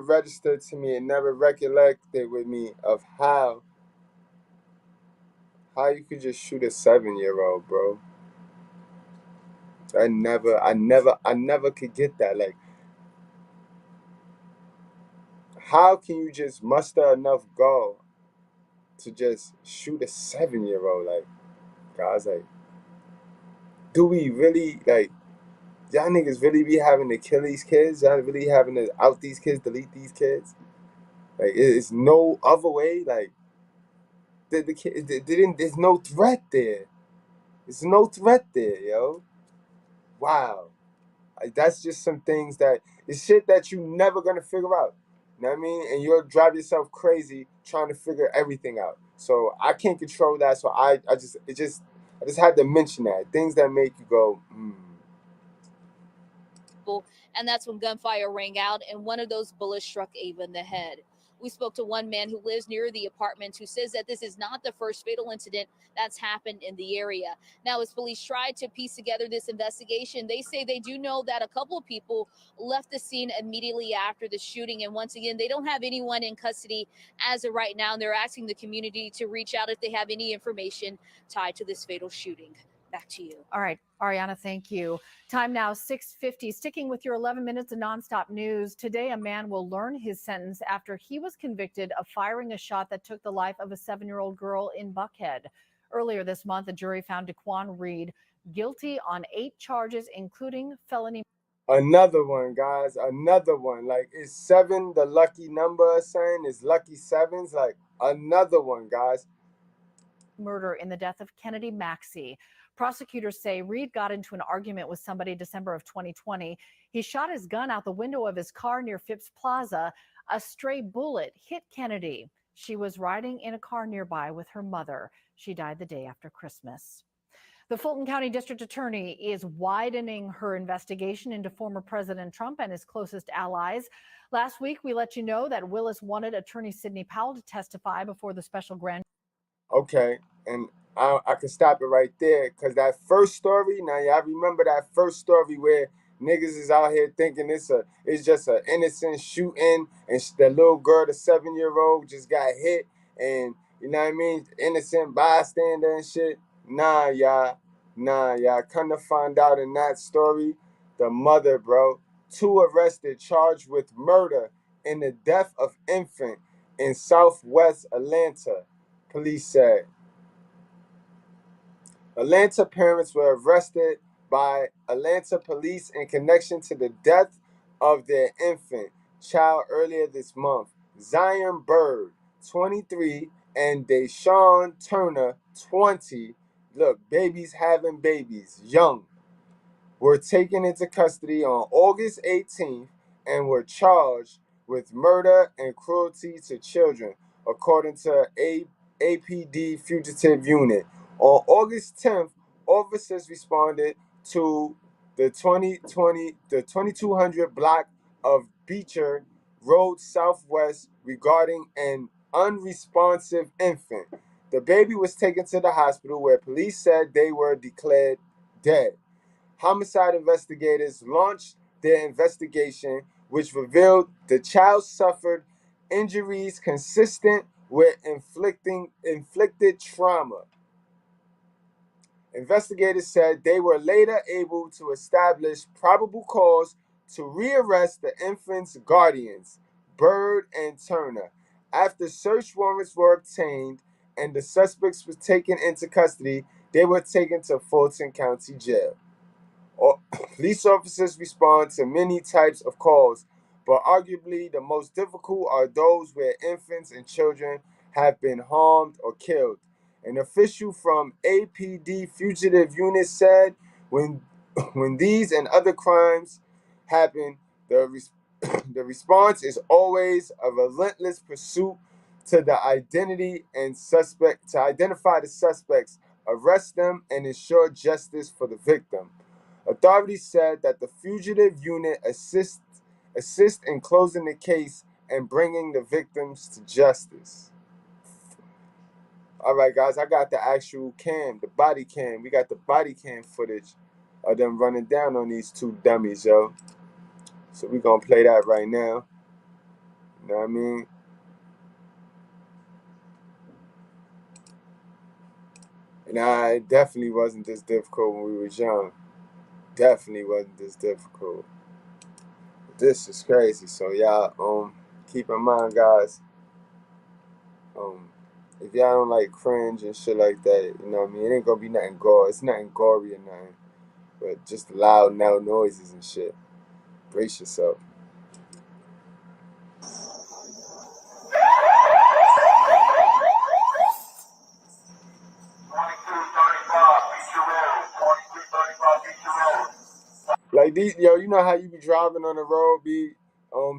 Speaker 5: registered to me. It never recollected with me of how you could just shoot a 7-year-old, bro. I never could get that. Like, how can you just muster enough gall to just shoot a 7-year-old? Like, guys, like, do we really, like, y'all niggas really be having to kill these kids? Y'all really having to out these kids, delete these kids? Like, it's no other way. Like, the kid didn't. There's no threat there. There's no threat there, yo. Wow. Like, that's just some things that it's shit that you never gonna figure out. You know what I mean? And you'll drive yourself crazy trying to figure everything out. So I can't control that. So I just had to mention that. Things that make you go,
Speaker 15: And that's when gunfire rang out and one of those bullets struck Ava in the head. We spoke to one man who lives near the apartment who says that this is not the first fatal incident that's happened in the area. Now, as police tried to piece together this investigation, they say they do know that a couple of people left the scene immediately after the shooting. And once again, they don't have anyone in custody as of right now. And they're asking the community to reach out if they have any information tied to this fatal shooting. Back to you.
Speaker 13: All right, Ariana, thank you. Time now, 6:50. Sticking with your 11 minutes of nonstop news, today a man will learn his sentence after he was convicted of firing a shot that took the life of a 7-year-old girl in Buckhead. Earlier this month, a jury found Daquan Reed guilty on 8 charges, including felony.
Speaker 5: another one, guys. Another one. Like, is 7 the lucky number, saying? Is lucky 7s? Like, another one, guys.
Speaker 13: Murder in the death of Kennedy Maxey. Prosecutors say Reed got into an argument with somebody December of 2020. He shot his gun out the window of his car near Phipps Plaza. A stray bullet hit Kennedy. She was riding in a car nearby with her mother. She died the day after Christmas. The Fulton County District Attorney is widening her investigation into former President Trump and his closest allies. Last week, we let you know that Willis wanted Attorney Sidney Powell to testify before the special grand.
Speaker 5: Okay, and I can stop it right there, because that first story, now y'all remember that first story where niggas is out here thinking it's just an innocent shooting, and the little girl, the 7-year-old, just got hit, and you know what I mean, innocent bystander and shit. Nah, y'all, come to find out in that story, the mother, bro, 2 arrested, charged with murder in the death of infant in Southwest Atlanta, police said. Atlanta parents were arrested by Atlanta police in connection to the death of their infant child earlier this month. Zion Bird, 23, and Deshaun Turner, 20. Look, babies having babies, young, were taken into custody on August 18th and were charged with murder and cruelty to children, according to APD Fugitive Unit. On August 10th, officers responded to the 2200 block of Beecher Road Southwest regarding an unresponsive infant. The baby was taken to the hospital where police said they were declared dead. Homicide investigators launched their investigation, which revealed the child suffered injuries consistent with inflicted trauma. Investigators said they were later able to establish probable cause to rearrest the infant's guardians, Bird and Turner. After search warrants were obtained and the suspects were taken into custody, they were taken to Fulton County Jail. Police officers respond to many types of calls, but arguably the most difficult are those where infants and children have been harmed or killed. An official from APD Fugitive Unit said when these and other crimes happen, the response is always a relentless pursuit to identify the suspects, arrest them, and ensure justice for the victim. Authorities said that the fugitive unit assist in closing the case and bringing the victims to justice. All right, guys, I got the actual cam, the body cam. We got the body cam footage of them running down on these two dummies, yo. So we're going to play that right now. You know what I mean? And it definitely wasn't this difficult when we was young. Definitely wasn't this difficult. This is crazy. So y'all keep in mind, guys, if y'all don't like cringe and shit like that, you know what I mean? It ain't gonna be nothing gore. It's nothing gory or nothing. But just loud noises and shit. Brace yourself. Like these, yo, you know how you be driving on the road,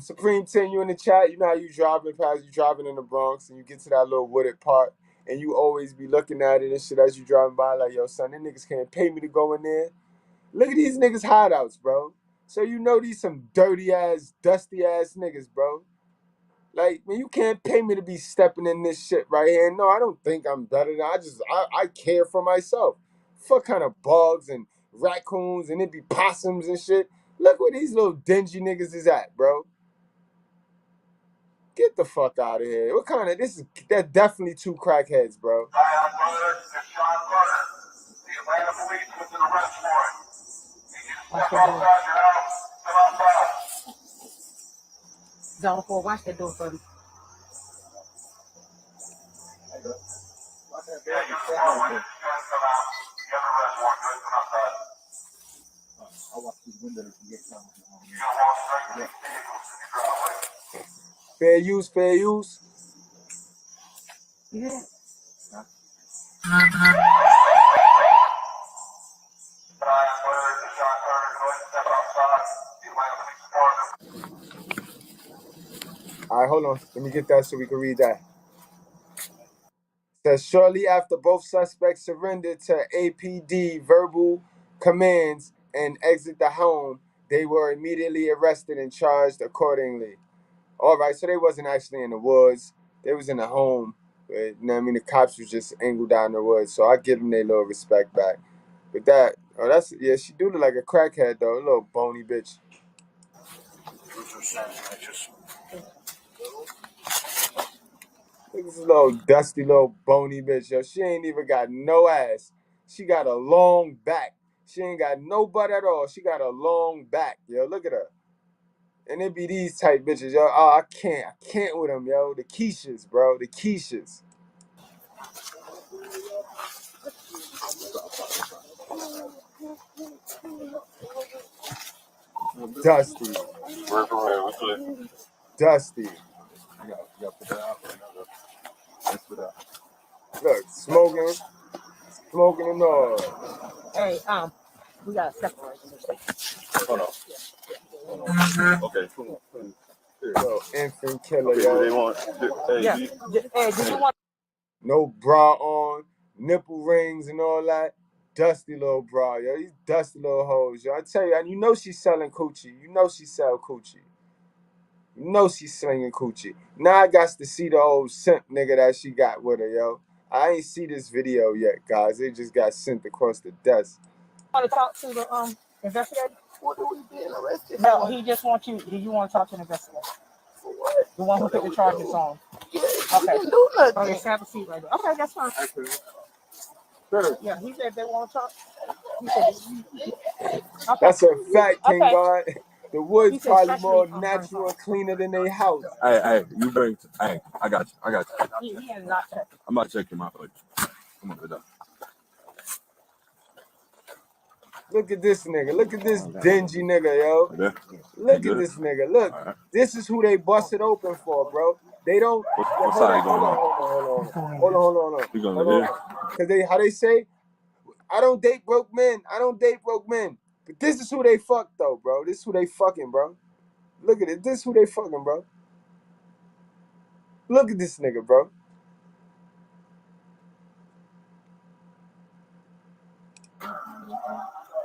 Speaker 5: Supreme 10, you in the chat, you know how you driving in the Bronx and you get to that little wooded part and you always be looking at it and shit as you driving by like, yo, son, them niggas can't pay me to go in there. Look at these niggas hideouts, bro. So you know these some dirty ass, dusty ass niggas, bro. Like, man, you can't pay me to be stepping in this shit right here. No, I don't think I'm better than I care for myself. What kind of bugs and raccoons and it be possums and shit. Look where these little dingy niggas is at, bro. Get the fuck out of here. What kind of they're definitely two crackheads, bro.
Speaker 12: Zone 4, watch that door for me.
Speaker 5: Fair use, fair use.
Speaker 12: Yeah.
Speaker 5: All right, hold on. Let me get that so we can read that. Says shortly after both suspects surrendered to APD verbal commands and exit the home, they were immediately arrested and charged accordingly. All right, so they wasn't actually in the woods. They was in the home. But, you know what I mean? The cops was just angled down the woods. So I give them their little respect back. But she do look like a crackhead, though. A little bony bitch. Look at this little dusty little bony bitch, yo. She ain't even got no ass. She got a long back. She ain't got no butt at all. She got a long back, yo. Look at her. And it be these type bitches, yo. Oh, I can't with them, yo. The Keishas, bro. The Keishas. Dusty. Dusty. Look, smoking and all.
Speaker 12: Hey, we gotta separate.
Speaker 16: Hold on. Okay, cool.
Speaker 5: Little infant killer,
Speaker 16: Okay,
Speaker 5: yo.
Speaker 16: they want.
Speaker 12: Yeah. Hey, do you want?
Speaker 5: No bra on, nipple rings and all that. Dusty little bra, yo. These dusty little hoes, yo. I tell you, and you know she's selling coochie. You know she sell coochie. You know she's slinging coochie. Now I got to see the old simp nigga that she got with her, yo. I ain't see this video yet, guys. It just got sent across the desk.
Speaker 12: Want to talk to the investigator? What are we being arrested? No, he just wants you. Do you want to talk to an investigator? For what? The one who put the charges on. Yeah, okay. Didn't do nothing. Okay, have a seat right there. Okay, that's fine. Sure. Yeah, he said they want to talk. He said, okay.
Speaker 5: That's a fact, King God. The wood's
Speaker 12: He said
Speaker 5: probably
Speaker 12: especially
Speaker 5: more
Speaker 12: on
Speaker 5: natural and cleaner than their house.
Speaker 16: Hey, you bring. Hey, I got you.
Speaker 12: He is not checking.
Speaker 16: I'm about to check him out for you. Come on, good up.
Speaker 5: Look at this nigga. Look at this dingy nigga, yo. Look at this nigga. Look, this is who they busted open for, bro. They don't.
Speaker 16: What
Speaker 5: Hold
Speaker 16: side
Speaker 5: on.
Speaker 16: You going
Speaker 5: Hold
Speaker 16: to
Speaker 5: on.
Speaker 16: here?
Speaker 5: Cause how they say, I don't date broke men. But this is who they fuck though, bro. This is who they fucking, bro. Look at it. This is who they fucking, bro. Look at this nigga, bro.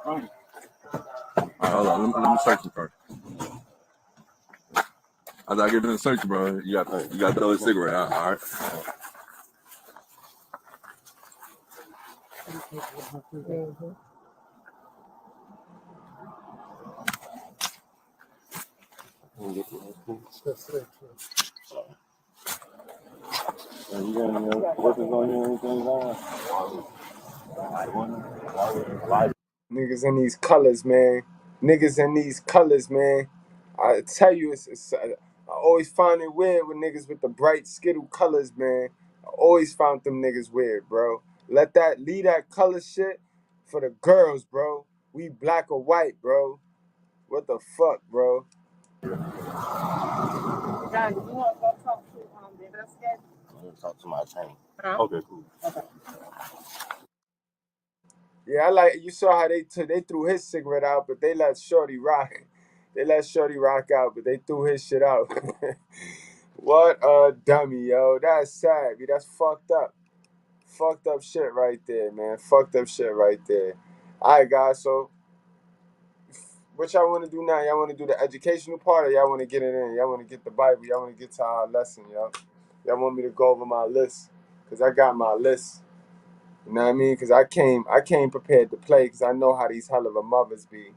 Speaker 16: All right, hold on. Let me search him first. As I get in the search, bro, you got to throw a cigarette out. All right. You got any weapons on you or anything?
Speaker 5: Niggas in these colors, man. I tell you, I always find it weird with niggas with the bright skittle colors, man. I always found them niggas weird, bro. Leave that color shit for the girls, bro. We black or white, bro. What the fuck, bro?
Speaker 12: John, do you want to go talk to the investigator?
Speaker 16: Talk to my attorney.
Speaker 12: Huh?
Speaker 16: Okay, cool.
Speaker 12: Okay.
Speaker 5: Yeah, I like. You saw how they threw his cigarette out, but they let Shorty rock. They let Shorty rock out, but they threw his shit out. What a dummy, yo. That's sad, B. That's fucked up. Fucked up shit right there, man. Fucked up shit right there. All right, guys. So, what y'all want to do now? Y'all want to do the educational part, or y'all want to get it in? Y'all want to get the Bible? Y'all want to get to our lesson, yo? Y'all want me to go over my list? Cause I got my list. You know what I mean? Cause I came prepared to play. Cause I know how these hell of a mothers be.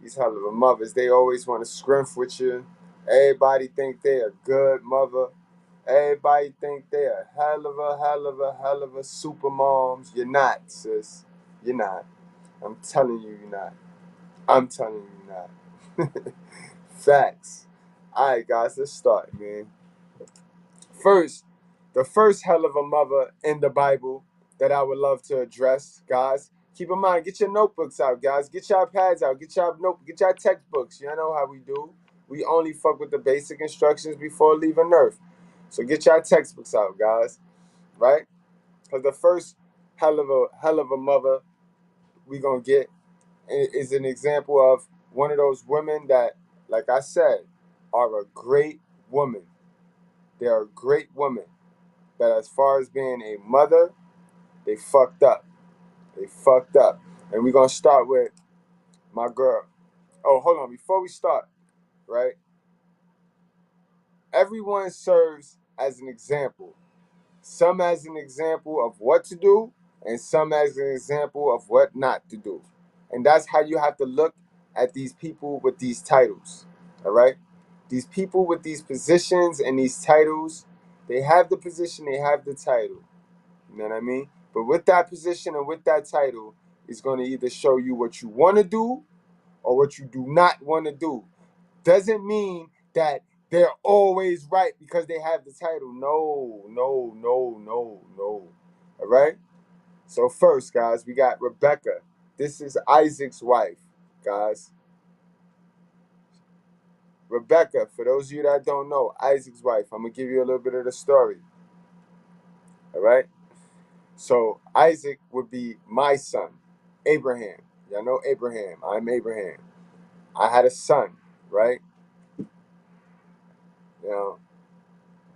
Speaker 5: These hell of a mothers, they always want to scrimp with you. Everybody think they a good mother. Everybody think they a hell of a super moms. You're not, sis. You're not. I'm telling you, you're not. I'm telling you, you're not. Facts. All right, guys, let's start, man. First, the first hell of a mother in the Bible that I would love to address, guys. Keep in mind, get your notebooks out, guys. Get your pads out. Get your textbooks. You know how we do. We only fuck with the basic instructions before leaving Earth. So get your textbooks out, guys. Right? Because the first hell of a mother we gonna get is an example of one of those women that, like I said, are a great woman. They're a great woman. But as far as being a mother, they fucked up. They fucked up. And we're going to start with my girl. Oh, hold on. Before we start, right? Everyone serves as an example. Some as an example of what to do, and some as an example of what not to do. And that's how you have to look at these people with these titles. All right? These people with these positions and these titles, they have the position, they have the title. You know what I mean? But with that position and with that title, it's going to either show you what you want to do or what you do not want to do. Doesn't mean that they're always right because they have the title. No. All right? So first, guys, we got Rebecca. This is Isaac's wife, guys. Rebecca, for those of you that don't know, Isaac's wife. I'm going to give you a little bit of the story. All right? So Isaac would be my son, Abraham. Y'all know Abraham. I'm Abraham. I had a son, right? You know,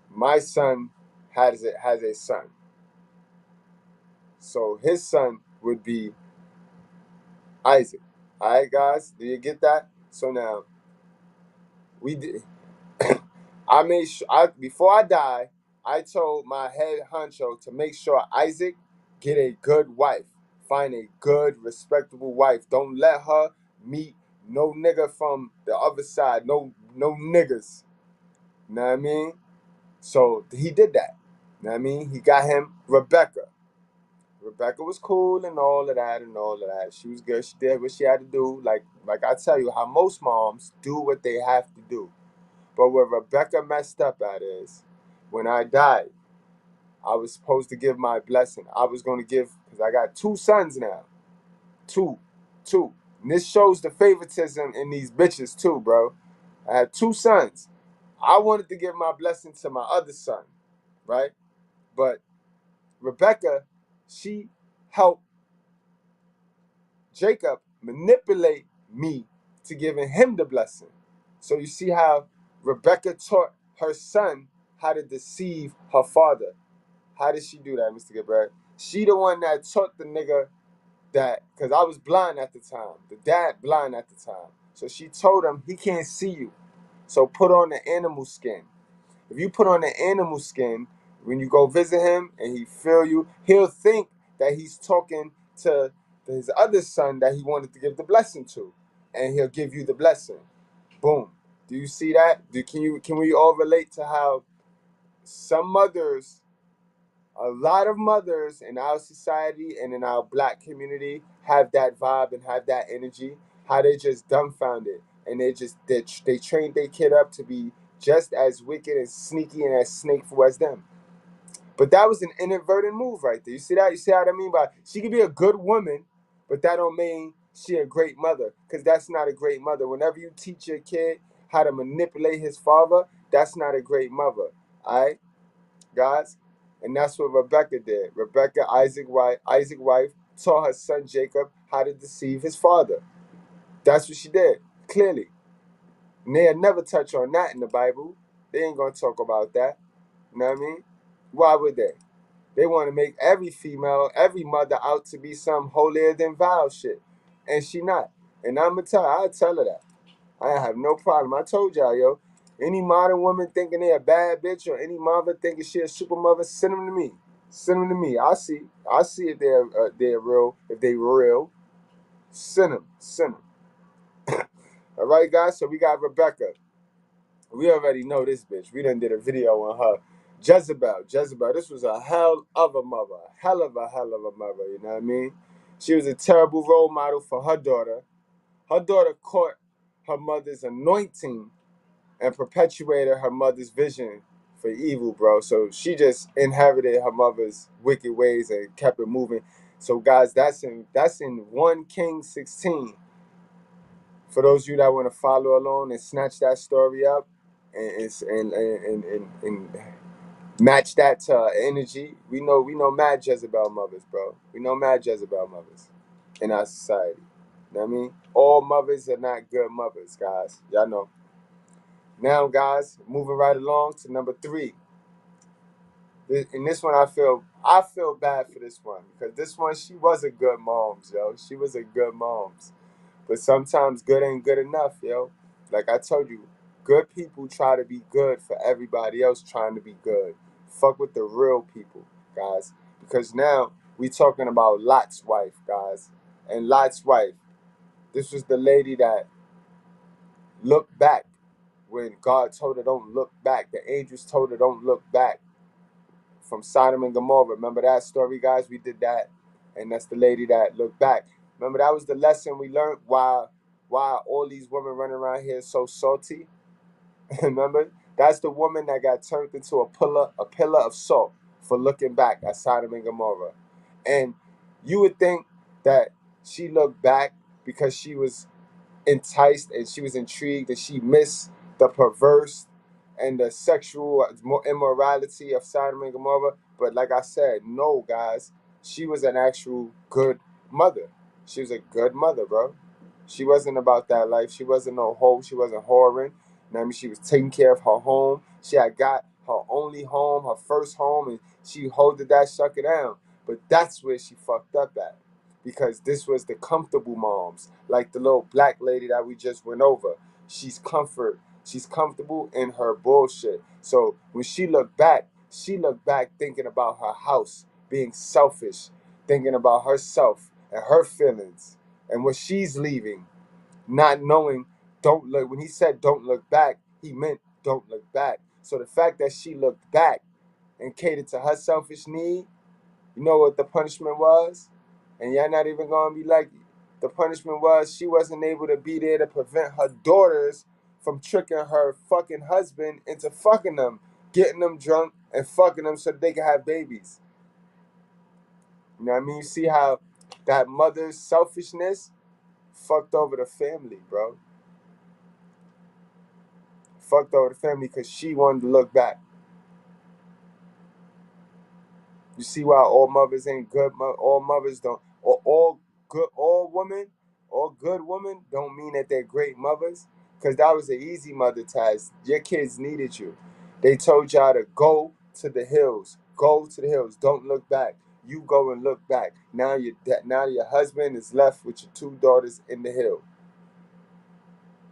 Speaker 5: my son has a son. So his son would be Isaac. All right, guys, do you get that? So now we did. I made sure before I die, I told my head honcho to make sure Isaac get a good wife. Find a good, respectable wife. Don't let her meet no nigga from the other side. No niggas. You know what I mean? So he did that. You know what I mean? He got him Rebecca. Rebecca was cool and all of that and all of that. She was good. She did what she had to do. Like I tell you, how most moms do what they have to do. But what Rebecca messed up at is, when I died, I was supposed to give my blessing. I was going to give, because I got 2 sons now. Two. And this shows the favoritism in these bitches too, bro. I had 2 sons. I wanted to give my blessing to my other son, right? But Rebecca, she helped Jacob manipulate me to giving him the blessing. So you see how Rebecca taught her son how to deceive her father. How did she do that, Mr. Goodbread? She the one that taught the nigga that, because I was blind at the time. The dad blind at the time. So she told him, he can't see you. So put on the animal skin. If you put on the animal skin, when you go visit him and he feel you, he'll think that he's talking to his other son that he wanted to give the blessing to. And he'll give you the blessing. Boom. Do you see that? Can we all relate to how some mothers, a lot of mothers in our society and in our black community have that vibe and have that energy, how they just dumbfounded and they trained their kid up to be just as wicked and sneaky and as snakeful as them. But that was an inadvertent move right there. You see that? You see what I mean? By she could be a good woman, but that don't mean she a great mother, because that's not a great mother. Whenever you teach your kid how to manipulate his father, that's not a great mother. All right, guys? And that's what Rebecca did. Rebecca, Isaac's wife, taught her son Jacob how to deceive his father. That's what she did, clearly. And they'll never touch on that in the Bible. They ain't gonna talk about that. You know what I mean? Why would they? They want to make every female, every mother out to be some holier than thou shit. And she not. And I'll tell her that. I have no problem. I told y'all, yo, any modern woman thinking they a bad bitch or any mother thinking she a super mother, send them to me. Send them to me. I see if they're real. If they real, send them. All right, guys. So we got Rebecca. We already know this bitch. We done did a video on her. Jezebel. This was a hell of a mother. Hell of a mother. You know what I mean? She was a terrible role model for her daughter. Her daughter caught her mother's anointing and perpetuated her mother's vision for evil, bro. So she just inherited her mother's wicked ways and kept it moving. So guys, that's in 1 King 16. For those of you that want to follow along and snatch that story up and match that to energy, we know mad Jezebel mothers, bro. We know mad Jezebel mothers in our society. You know what I mean? All mothers are not good mothers, guys. Y'all know. Now, guys, moving right along to number 3. In this one, I feel bad for this one, because this one, she was a good moms, yo. She was a good moms. But sometimes good ain't good enough, yo. Like I told you, good people try to be good for everybody else trying to be good. Fuck with the real people, guys. Because now we talking about Lot's wife, guys. And Lot's wife, this was the lady that looked back when God told her don't look back. The angels told her don't look back from Sodom and Gomorrah. Remember that story, guys? We did that. And that's the lady that looked back. Remember, that was the lesson we learned why all these women running around here so salty. Remember? That's the woman that got turned into a pillar of salt for looking back at Sodom and Gomorrah. And you would think that she looked back because she was enticed and she was intrigued and she missed the perverse and the sexual immorality of Sodom and Gomorrah. But like I said, no, guys, she was an actual good mother. She was a good mother, bro. She wasn't about that life. She wasn't no hoe. She wasn't whoring. You know what I mean? She was taking care of her home. She had got her only home, her first home, and she holded that sucker down. But that's where she fucked up at, because this was the comfortable moms, like the little black lady that we just went over. She's comfortable in her bullshit. So when she looked back thinking about her house, being selfish, thinking about herself and her feelings and what she's leaving, not knowing don't look. When he said don't look back, he meant don't look back. So the fact that she looked back and catered to her selfish need, You know what the punishment was? And y'all not even gonna be like, the punishment was she wasn't able to be there to prevent her daughters from tricking her fucking husband into fucking them, getting them drunk and fucking them so that they can have babies. You know what I mean? You see how that mother's selfishness fucked over the family, bro. Fucked over the family because she wanted to look back. You see why all mothers ain't good? All mothers don't, or all good women don't mean that they're great mothers. Because that was an easy mother task. Your kids needed you. They told y'all to go to the hills. Go to the hills. Don't look back. You go and look back. Now your husband is left with your 2 daughters in the hill.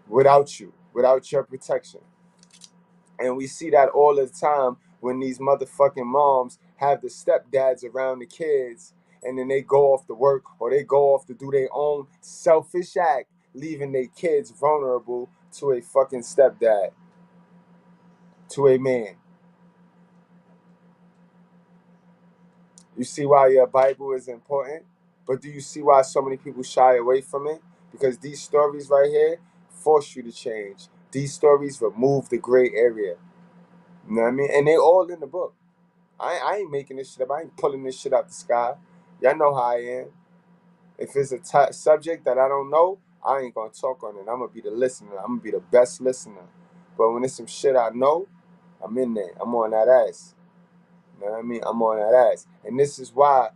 Speaker 5: Without you. Without your protection. And we see that all the time when these motherfucking moms have the stepdads around the kids and then they go off to work or they go off to do their own selfish act, leaving their kids vulnerable to a fucking stepdad, to a man. You see why your Bible is important? But do you see why so many people shy away from it? Because these stories right here force you to change. These stories remove the gray area. You know what I mean? And they all in the book. I ain't making this shit up. I ain't pulling this shit out the sky. Y'all know how I am. If it's a subject that I don't know, I ain't gonna talk on it. I'm gonna be the listener. I'm gonna be the best listener. But when it's some shit I know, I'm in there. I'm on that ass. You know what I mean? I'm on that ass. And this is why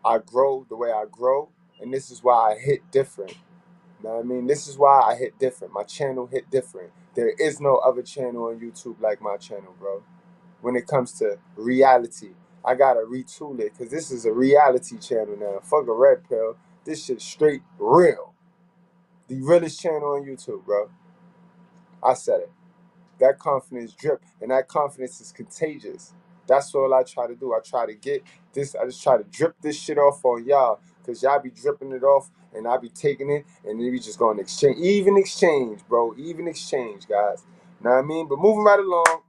Speaker 5: I grow the way I grow. And this is why I hit different. You know what I mean? This is why I hit different. My channel hit different. There is no other channel on YouTube like my channel, bro. When it comes to reality, I gotta retool it because this is a reality channel now. Fuck a red pill. This shit straight real. The realest channel on YouTube, bro. I said it. That confidence drip, and that confidence is contagious. That's all I try to do. I try to get this. I just try to drip this shit off on y'all, cause y'all be dripping it off, and I be taking it, and then we just going to exchange, even exchange, bro, even exchange, guys. Know what I mean? But moving right along.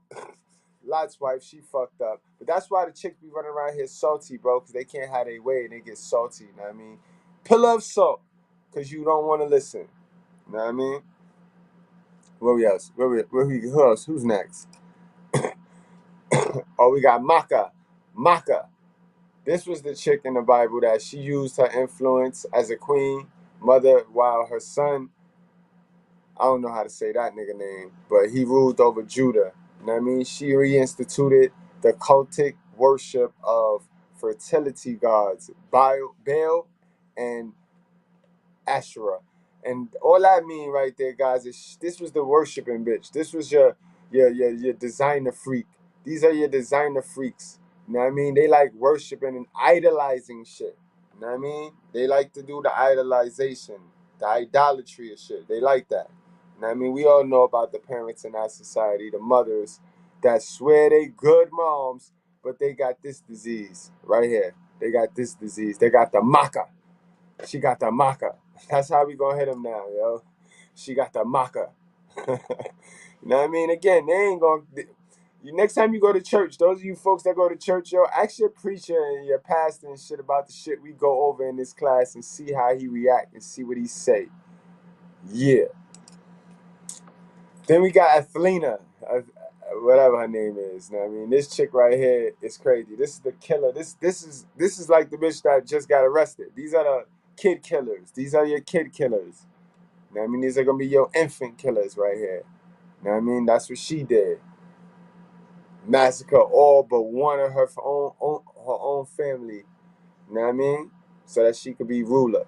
Speaker 5: Lot's wife, she fucked up. But that's why the chicks be running around here salty, bro, because they can't have their way and they get salty, you know what I mean? Pillar of salt, because you don't want to listen. You know what I mean? Who else? Who else? Who's next? Oh, we got Makkah. Makkah. This was the chick in the Bible that she used her influence as a queen, mother, while her son, I don't know how to say that nigga name, but he ruled over Judah. You know what I mean? She reinstituted the cultic worship of fertility gods, Baal and Asherah. And all I mean right there, guys, is this was the worshiping bitch. This was your designer freak. These are your designer freaks. You know what I mean? They like worshiping and idolizing shit. You know what I mean? They like to do the idolization, the idolatry of shit. They like that. You know what I mean? We all know about the parents in our society, the mothers that swear they good moms, but they got this disease right here. They got this disease. They got the maca. She got the maca. That's how we gonna hit them now, yo. She got the maca. You know what I mean? Again, they ain't gonna. Next time you go to church, those of you folks that go to church, yo, ask your preacher and your pastor and shit about the shit we go over in this class and see how he react and see what he say. Yeah. Then we got Athelina, whatever her name is. You know what I mean? This chick right here is crazy. This is the killer. This is like the bitch that just got arrested. These are the kid killers. These are your kid killers. You know what I mean? These are gonna be your infant killers right here. You know what I mean? That's what she did. Massacre all but one of her own family. You know what I mean? So that she could be ruler.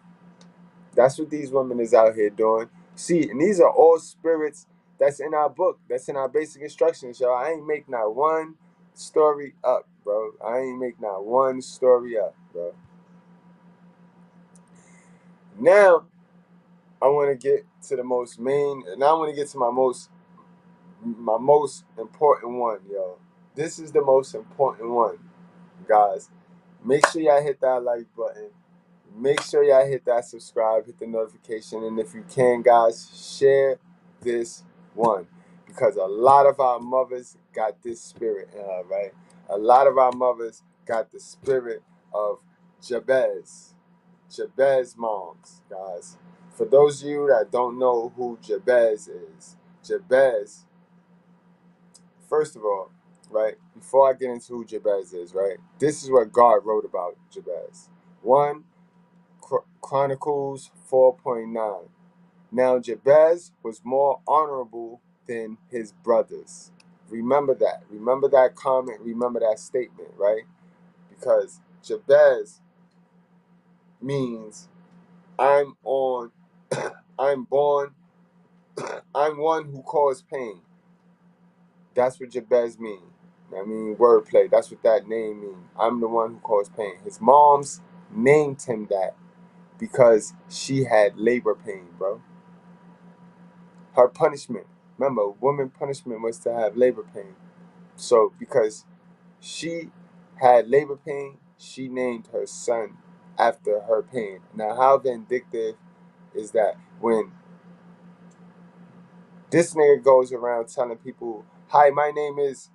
Speaker 5: That's what these women is out here doing. See, and these are all spirits that's in our book. That's in our basic instructions, y'all. I ain't make not one story up, bro. I ain't make not one story up, bro. Now, I want to get to the most main, and I want to get to my most important one, yo. This is the most important one, guys. Make sure y'all hit that like button. Make sure y'all hit that subscribe, hit the notification, and if you can, guys, share this one. Because a lot of our mothers got this spirit in her, right? A lot of our mothers got got the spirit of Jabez. Jabez moms, guys. For those of you that don't know who Jabez is, Jabez, first of all, right, before I get into who Jabez is, right, this is what God wrote about Jabez. 1 Chronicles 4:9. Now Jabez was more honorable than his brothers. Remember that. Remember that comment. Remember that statement, right? Because Jabez means I'm on, I'm born, I'm one who caused pain. That's what Jabez means. I mean, wordplay. That's what that name means. I'm the one who caused pain. His mom's named him that because she had labor pain, bro. Her punishment. Remember, woman punishment was to have labor pain. So because she had labor pain, she named her son after her pain. Now, how vindictive is that when this nigga goes around telling people, hi, my name is,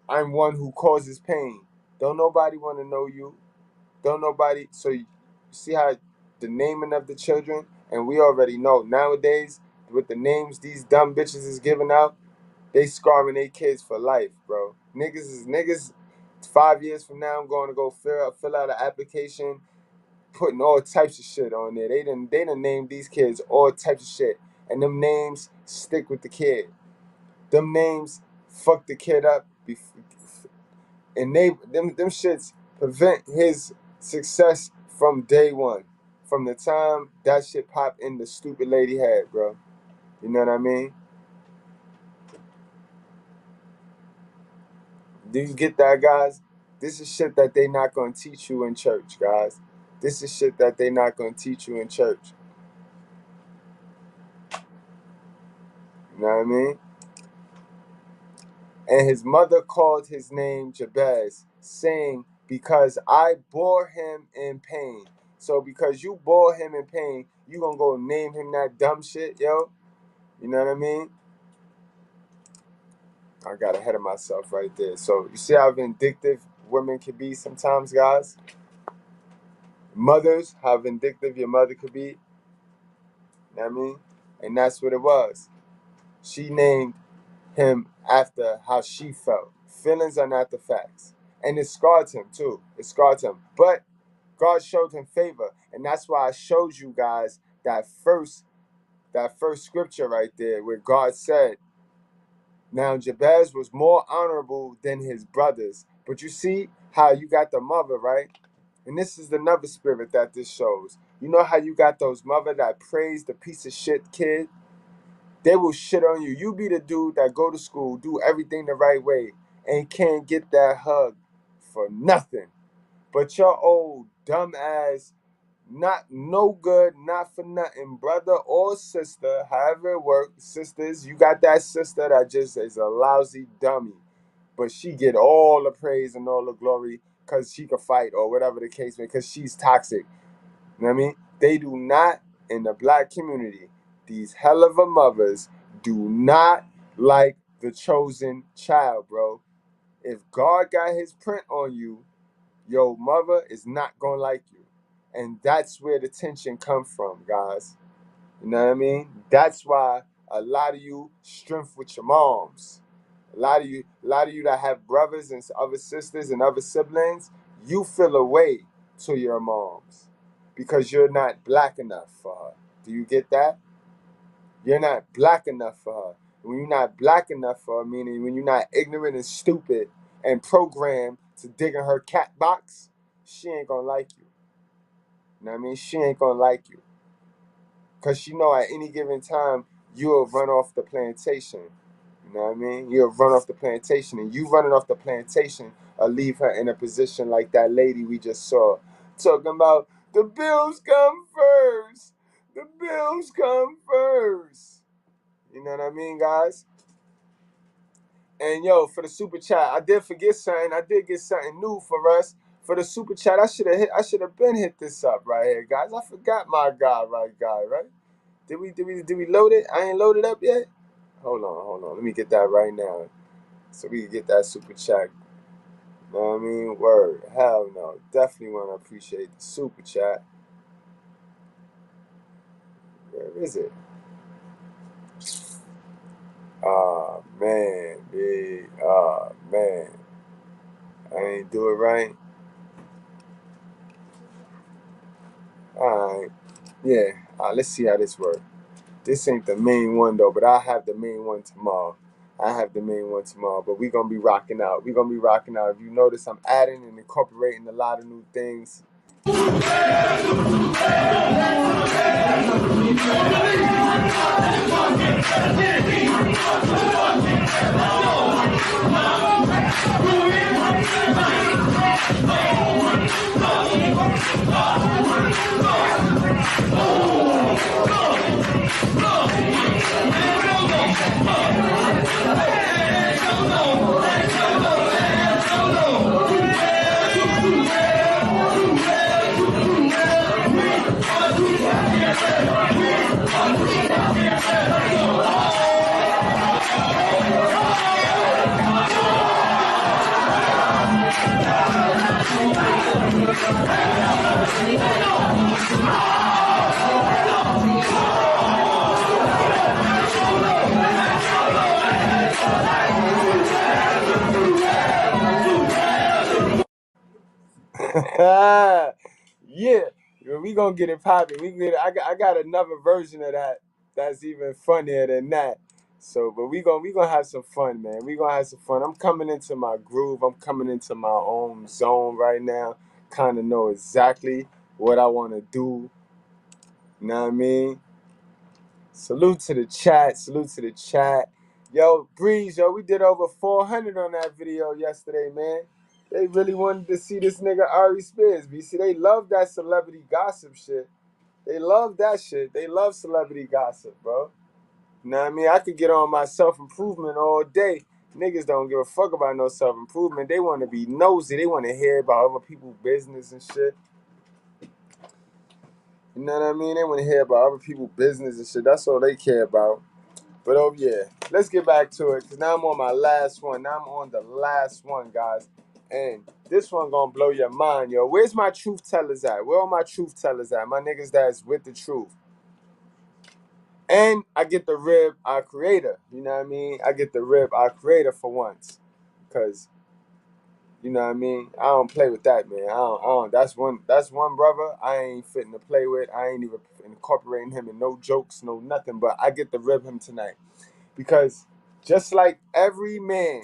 Speaker 5: I'm one who causes pain. Don't nobody want to know you. Don't nobody. So you see how the naming of the children, and we already know nowadays with the names these dumb bitches is giving out, they scarring their kids for life, bro. Niggas 5 years from now, I'm going to go fill out an application, putting all types of shit on there. They done named these kids all types of shit. And them names stick with the kid. Them names fuck the kid up. And them shits prevent his success from day one. From the time that shit popped in the stupid lady head, bro. You know what I mean? Do you get that, guys? This is shit that they not gonna teach you in church, guys. This is shit that they not gonna teach you in church. You know what I mean? And his mother called his name Jabez, saying, because I bore him in pain. So because you bore him in pain, you gonna go name him that dumb shit, yo? You know what I mean? I got ahead of myself right there. So you see how vindictive women can be sometimes, guys? Mothers, how vindictive your mother could be. You know what I mean? And that's what it was. She named him after how she felt. Feelings are not the facts. And it scarred him too. It scarred him. But God showed him favor. And that's why I showed you guys that first scripture right there where God said, now Jabez was more honorable than his brothers. But you see how you got the mother, right? And this is another spirit that this shows. You know how you got those mother that praise the piece of shit kid? They will shit on you. You be the dude that go to school, do everything the right way, and can't get that hug for nothing. But your old dumb ass, not no good, not for nothing, brother or sister, however it works, sisters, you got that sister that just is a lousy dummy. But she get all the praise and all the glory because she could fight or whatever the case may, because she's toxic. You know what I mean? They do not, in the black community, these hell of a mothers do not like the chosen child, bro. If God got his print on you, your mother is not gonna like you. And that's where the tension comes from, guys. You know what I mean? That's why a lot of you strength with your moms. A lot of you that have brothers and other sisters and other siblings, you feel away to your moms because you're not black enough for her. Do you get that? You're not black enough for her. When you're not black enough for her, meaning when you're not ignorant and stupid and programmed to dig in her cat box, she ain't gonna like you. You know what I mean? She ain't gonna like you. Because she know at any given time, you'll run off the plantation. You know what I mean? You'll run off the plantation. And you running off the plantation will leave her in a position like that lady we just saw. Talking about, the bills come first. The bills come first. You know what I mean, guys? And yo, for the super chat, I did forget something. I did get something new for us. For the super chat, I should have been hit this up right here, guys. I forgot my guy, right? Did we load it? I ain't loaded up yet. Hold on. Let me get that right now, so we can get that super chat You know what I mean? Word. Hell no. Definitely want to appreciate the super chat. Where is it? Oh, man, big. Oh, man. I ain't do it right. Alright. Yeah. Let's see how this works. This ain't the main one, though, but I have the main one tomorrow. But we going to be rocking out. If you notice, I'm adding and incorporating a lot of new things. Yeah, we gonna get it popping. I got another version of that that's even funnier than that. So, but we gonna have some fun, man. We gonna have some fun. I'm coming into my groove. I'm coming into my own zone right now. Kind of know exactly what I want to do. You know what I mean? Salute to the chat. Yo, Breeze, yo, we did over 400 on that video yesterday, man. They really wanted to see this nigga Ari Spears. BC, they love that celebrity gossip shit. They love that shit. They love celebrity gossip, bro. You know what I mean? I could get on my self-improvement all day. Niggas don't give a fuck about no self-improvement. They want to be nosy. They want to hear about other people's business and shit. You know what I mean? They want to hear about other people's business and shit. That's all they care about. But oh yeah, let's get back to it, because now I'm on my last one. Now I'm on the last one, guys. And this one gonna blow your mind, yo. Where's my truth tellers at? Where are my truth tellers at? My niggas that's with the truth. And I get the rib our creator. You know what I mean? I get the rib our creator for once. Because, you know what I mean? I don't play with that, man. I don't. That's one brother I ain't fitting to play with. I ain't even incorporating him in no jokes, no nothing. But I get to rib him tonight. Because just like every man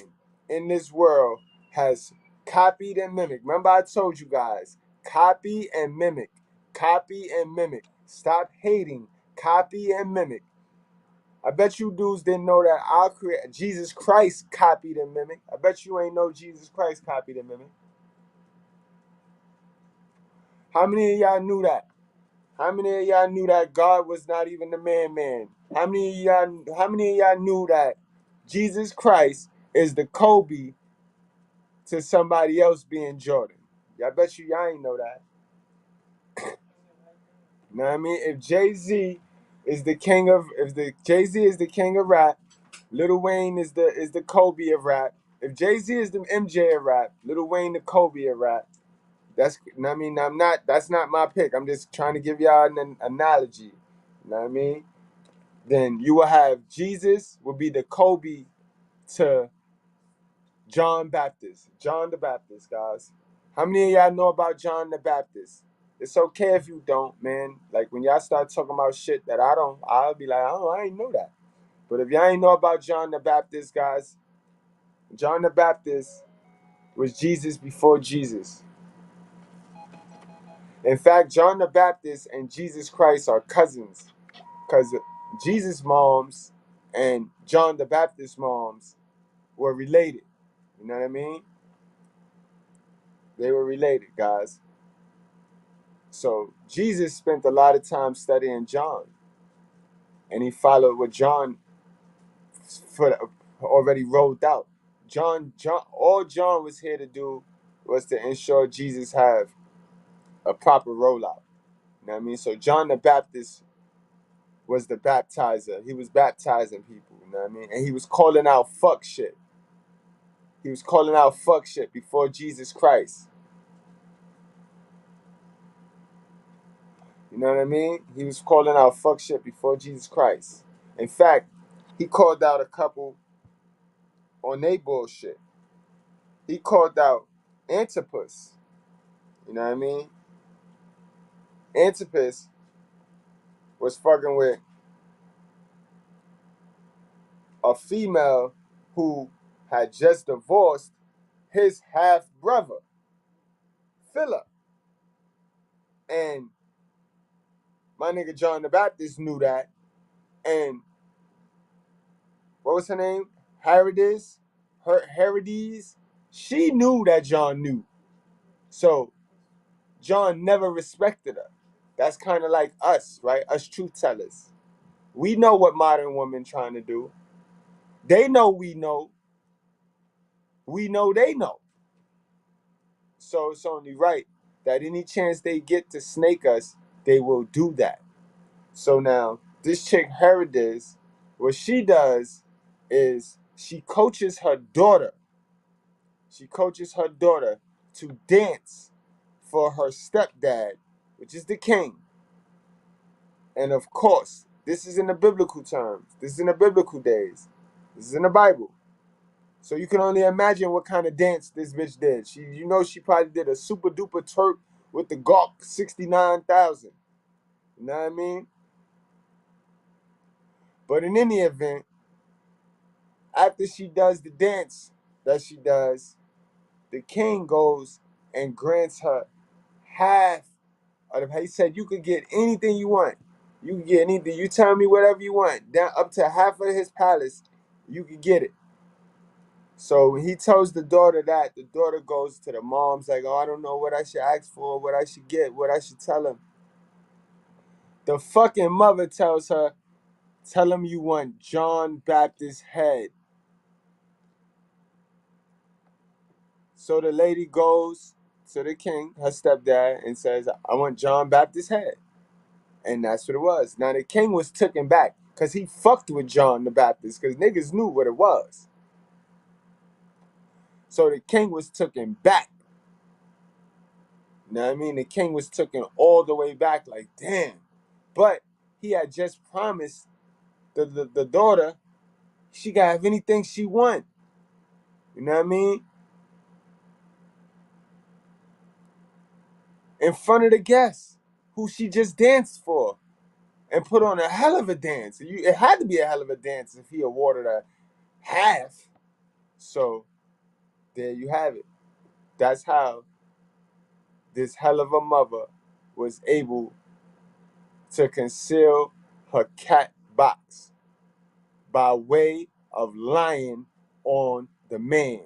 Speaker 5: in this world has copied and mimicked. Remember I told you guys, copy and mimic. Copy and mimic. Stop hating. Copy and mimic. I bet you dudes didn't know that our creator, Jesus Christ, copied and mimicked. I bet you ain't know Jesus Christ copied and mimicked. How many of y'all knew that? How many of y'all knew that God was not even the man? How many of y'all knew that Jesus Christ is the Kobe to somebody else being Jordan? I bet you y'all ain't know that. You know what I mean? If Jay-Z is the king of rap, Lil Wayne is the Kobe of rap. If Jay-Z is the MJ of rap, Lil Wayne the Kobe of rap. That's not my pick. I'm just trying to give y'all an analogy. You know what I mean? Then you will have Jesus will be the Kobe to John the Baptist, guys. How many of y'all know about John the Baptist? It's okay if you don't, man. Like when y'all start talking about shit that I don't, I'll be like, oh, I ain't know that. But if y'all ain't know about John the Baptist, guys, John the Baptist was Jesus before Jesus. In fact, John the Baptist and Jesus Christ are cousins, because Jesus' moms and John the Baptist moms were related. You know what I mean? They were related, guys. So Jesus spent a lot of time studying John, and he followed what John already wrote out. All John was here to do was to ensure Jesus have a proper rollout. You know what I mean? So John the Baptist was the baptizer. He was baptizing people. You know what I mean? And he was calling out fuck shit. He was calling out fuck shit before Jesus Christ. You know what I mean? He was calling out fuck shit before Jesus Christ. In fact, he called out a couple on they bullshit. He called out Antipas. You know what I mean? Antipas was fucking with a female who had just divorced his half brother, Philip. And my nigga John the Baptist knew that. And what was her name? Herodes? Herodes? She knew that John knew. So John never respected her. That's kind of like us, right? Us truth tellers. We know what modern women trying to do. They know we know. We know they know. So it's only right that any chance they get to snake us, they will do that. So now, this chick Herodes, what she does is she coaches her daughter. She coaches her daughter to dance for her stepdad, which is the king. And of course, this is in the biblical terms. This is in the biblical days. This is in the Bible. So you can only imagine what kind of dance this bitch did. She probably did a super duper twerk with the Gawk 69,000. You know what I mean? But in any event, after she does the dance that she does, the king goes and grants her half of the. He said, you could get anything you want. You can get anything. You tell me whatever you want. Down up to half of his palace, you could get it. So when he tells the daughter that, the daughter goes to the mom's like, oh, I don't know what I should ask for, what I should get, what I should tell him. The fucking mother tells her, tell him you want John Baptist's head. So the lady goes to the king, her stepdad, and says, I want John Baptist's head. And that's what it was. Now the king was taken back because he fucked with John the Baptist because niggas knew what it was. So the king was taken back. You know what I mean? The king was taken all the way back like, damn. But he had just promised the daughter she could have anything she want. You know what I mean? In front of the guests who she just danced for and put on a hell of a dance. It had to be a hell of a dance if he awarded her half. So there you have it. That's how this hell of a mother was able to conceal her cat box by way of lying on the man.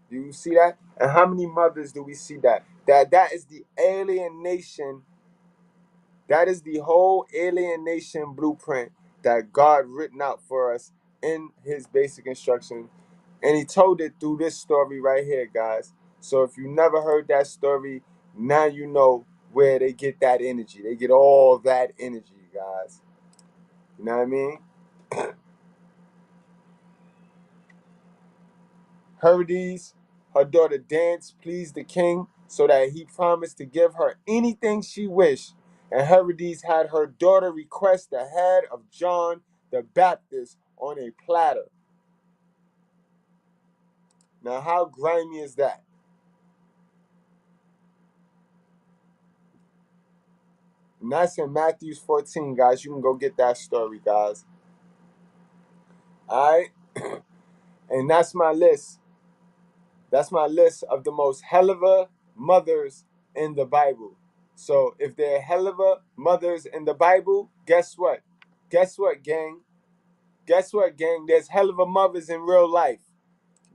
Speaker 5: Do you see that? And how many mothers do we see that? That is the alienation. That is the whole alienation blueprint that God written out for us in his basic instruction. And he told it through this story right here, guys. So if you never heard that story, now you know where they get that energy. They get all that energy, guys. You know what I mean? Herodes, her daughter danced, pleased the king, so that he promised to give her anything she wished. And Herodes had her daughter request the head of John the Baptist on a platter. Now, how grimy is that? And that's in Matthew 14, guys. You can go get that story, guys. All right? And that's my list. That's my list of the most helliver mothers in the Bible. So if there are helliver mothers in the Bible, guess what? Guess what, gang? Guess what, gang? There's helliver mothers in real life.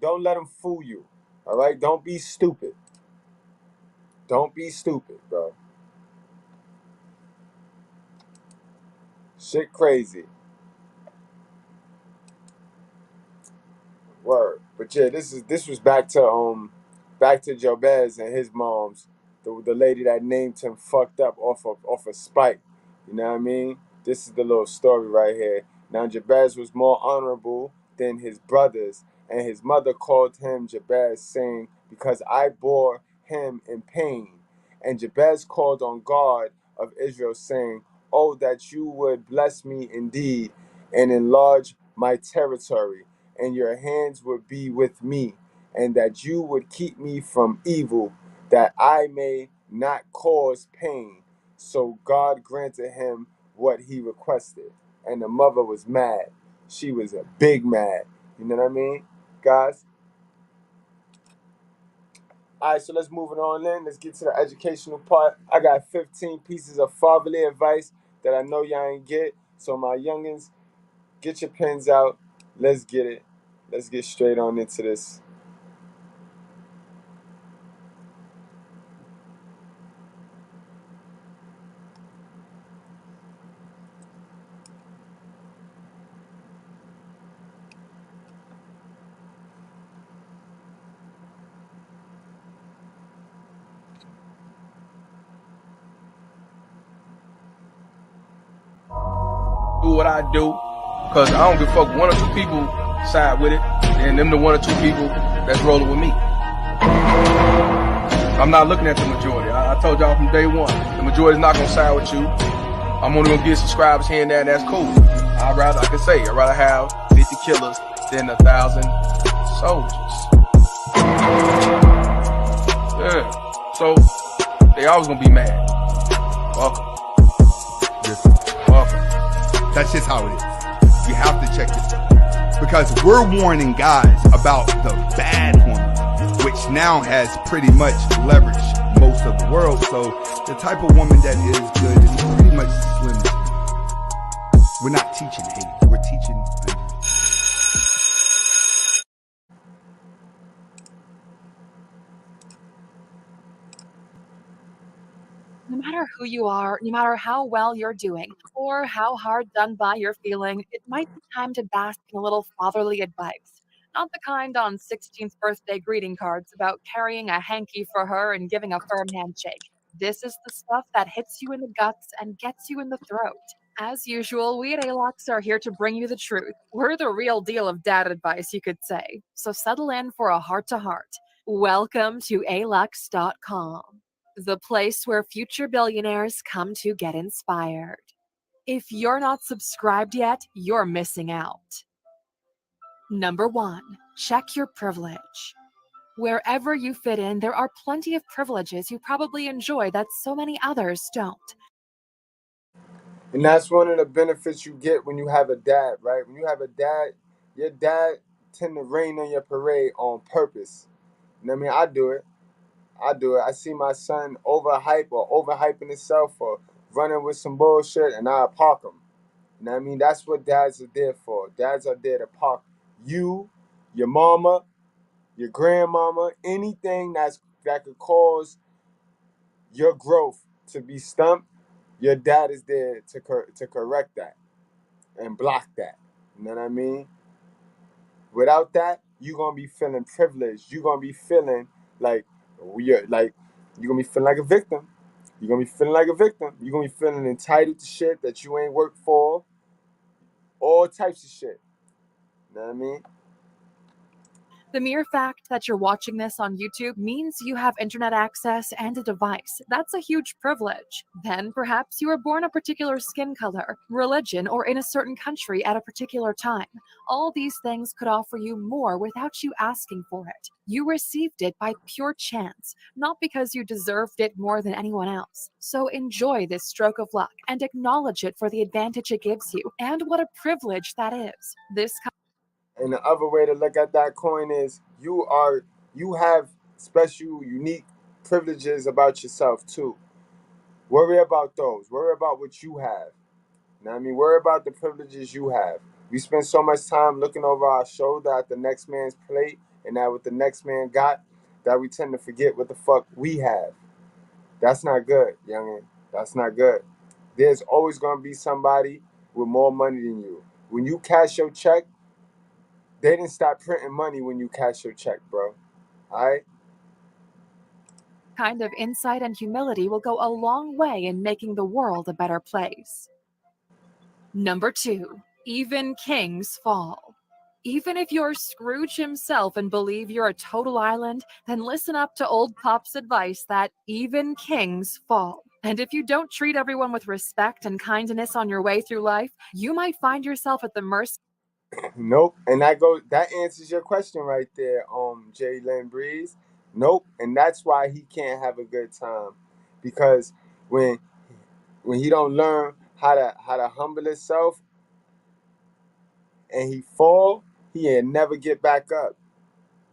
Speaker 5: Don't let them fool you. All right? Don't be stupid. Don't be stupid, bro. Shit crazy. Word. But yeah, this was back to Jabez and his mom's. The lady that named him fucked up off of spite. You know what I mean? This is the little story right here. Now Jabez was more honorable than his brothers, And his mother called him Jabez, saying, because I bore him in pain. And Jabez called on God of Israel, saying, oh, that you would bless me indeed and enlarge my territory, and your hands would be with me, and that you would keep me from evil, that I may not cause pain. So God granted him what he requested. And the mother was mad. She was a big mad. You know what I mean, guys? All right, so let's move it on in. Let's get to the educational part. I got 15 pieces of fatherly advice that I know y'all ain't get. So my youngins, get your pens out. Let's get it. Let's get straight on into this.
Speaker 2: Do what I do, because I don't give a fuck. One or two people side with it, and them the one or two people that's rolling with me. I'm not looking at the majority. I told y'all from day one, the majority's not gonna side with you. I'm only gonna get subscribers here and there, and that's cool. I'd rather have 50 killers than 1,000 soldiers. Yeah. So they always gonna be mad. Welcome. Welcome.
Speaker 3: That's just how it is. You have to check this out. Because we're warning guys about the bad woman, which now has pretty much leveraged most of the world. So the type of woman that is good is pretty much slim. We're not teaching hate. We're teaching.
Speaker 17: No matter who you are, no matter how well you're doing, or how hard done by you're feeling, it might be time to bask in a little fatherly advice. Not the kind on 16th birthday greeting cards about carrying a hanky for her and giving a firm handshake. This is the stuff that hits you in the guts and gets you in the throat. As usual, we at ALUX are here to bring you the truth. We're the real deal of dad advice, you could say. So settle in for a heart-to-heart. Welcome to alux.com. The place where future billionaires come to get inspired. If you're not subscribed yet, you're missing out. Number 1, check your privilege. Wherever you fit in, there are plenty of privileges you probably enjoy that so many others don't.
Speaker 5: And that's one of the benefits you get when you have a dad, right? When you have a dad, your dad tend to rain on your parade on purpose. You know what I mean? I do it. I see my son overhyping himself or running with some bullshit, and I park him. You know what I mean? That's what dads are there for. Dads are there to park you, your mama, your grandmama, anything that could cause your growth to be stumped. Your dad is there to correct that and block that. You know what I mean? Without that, you're gonna be feeling privileged. You're gonna be feeling like you're gonna be feeling like a victim. You're gonna be feeling like a victim. You're gonna be feeling entitled to shit that you ain't worked for. All types of shit. You know what I mean?
Speaker 17: The mere fact that you're watching this on YouTube means you have internet access and a device. That's a huge privilege. Then perhaps you were born a particular skin color, religion, or in a certain country at a particular time. All these things could offer you more without you asking for it. You received it by pure chance, not because you deserved it more than anyone else. So enjoy this stroke of luck and acknowledge it for the advantage it gives you and what a privilege that is.
Speaker 5: And the other way to look at that coin is you have special, unique privileges about yourself too. Worry about those. Worry about what you have. You know what I mean? Worry about the privileges you have. We spend so much time looking over our shoulder at the next man's plate and at what the next man got that we tend to forget what the fuck we have. That's not good, youngin. That's not good. There's always gonna be somebody with more money than you. When you cash your check, they didn't stop printing money when you cash your check, bro. All right?
Speaker 17: Kind of insight and humility will go a long way in making the world a better place. Number 2, even kings fall. Even if you're Scrooge himself and believe you're a total island, then listen up to old Pop's advice that even kings fall. And if you don't treat everyone with respect and kindness on your way through life, you might find yourself at the mercy.
Speaker 5: Nope. And that answers your question right there, Jay Lynn Breeze. Nope. And that's why he can't have a good time. Because when he don't learn how to humble himself and he fall, he ain't never get back up.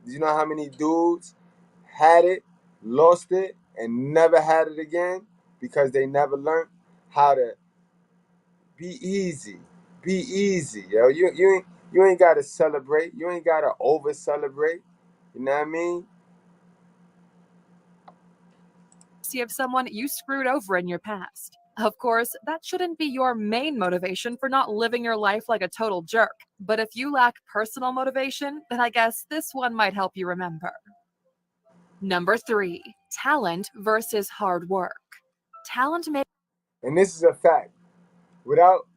Speaker 5: Do you know how many dudes had it, lost it, and never had it again? Because they never learned how to be easy. Be easy, yo. You ain't gotta celebrate. You ain't gotta over celebrate. You know what I mean?
Speaker 17: Of someone you screwed over in your past. Of course, that shouldn't be your main motivation for not living your life like a total jerk. But if you lack personal motivation, then I guess this one might help you remember. Number 3, talent versus hard work. Talent makes.
Speaker 5: And this is a fact. Without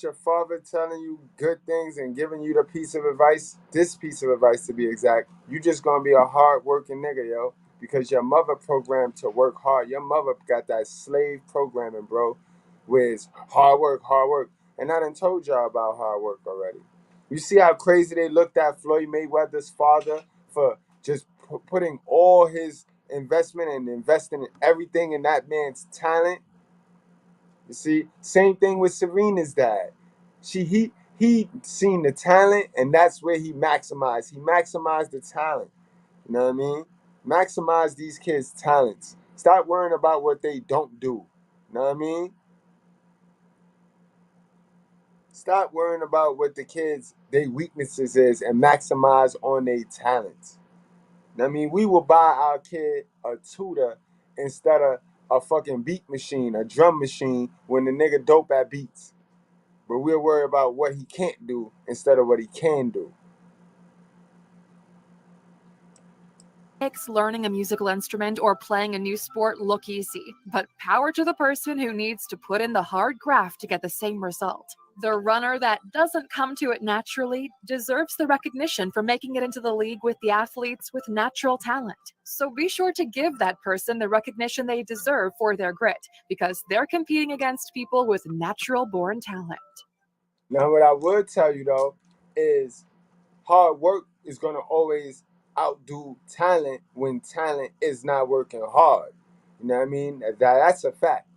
Speaker 5: your father telling you good things and giving you the piece of advice, this piece of advice to be exact, you just gonna be a hard working nigga, yo. Because your mother programmed to work hard. Your mother got that slave programming, bro, where it's hard work, hard work. And I done told y'all about hard work already. You see how crazy they looked at Floyd Mayweather's father for just putting all his investment and investing in everything in that man's talent. You see, same thing with Serena's dad. He seen the talent, and that's where he maximized. He maximized the talent. You know what I mean? Maximize these kids' talents. Stop worrying about what they don't do. You know what I mean? Stop worrying about what the kids' their weaknesses is and maximize on their talents. You know what I mean? We will buy our kid a tutor instead of a fucking beat machine, a drum machine, when the nigga dope at beats. But we'll worry about what he can't do instead of what he can do.
Speaker 17: Makes learning a musical instrument or playing a new sport look easy, but power to the person who needs to put in the hard graft to get the same result. The runner that doesn't come to it naturally deserves the recognition for making it into the league with the athletes with natural talent. So be sure to give that person the recognition they deserve for their grit, because they're competing against people with natural born talent.
Speaker 5: Now, what I would tell you though is hard work is going to always outdo talent when talent is not working hard. You know what I mean? That's a fact.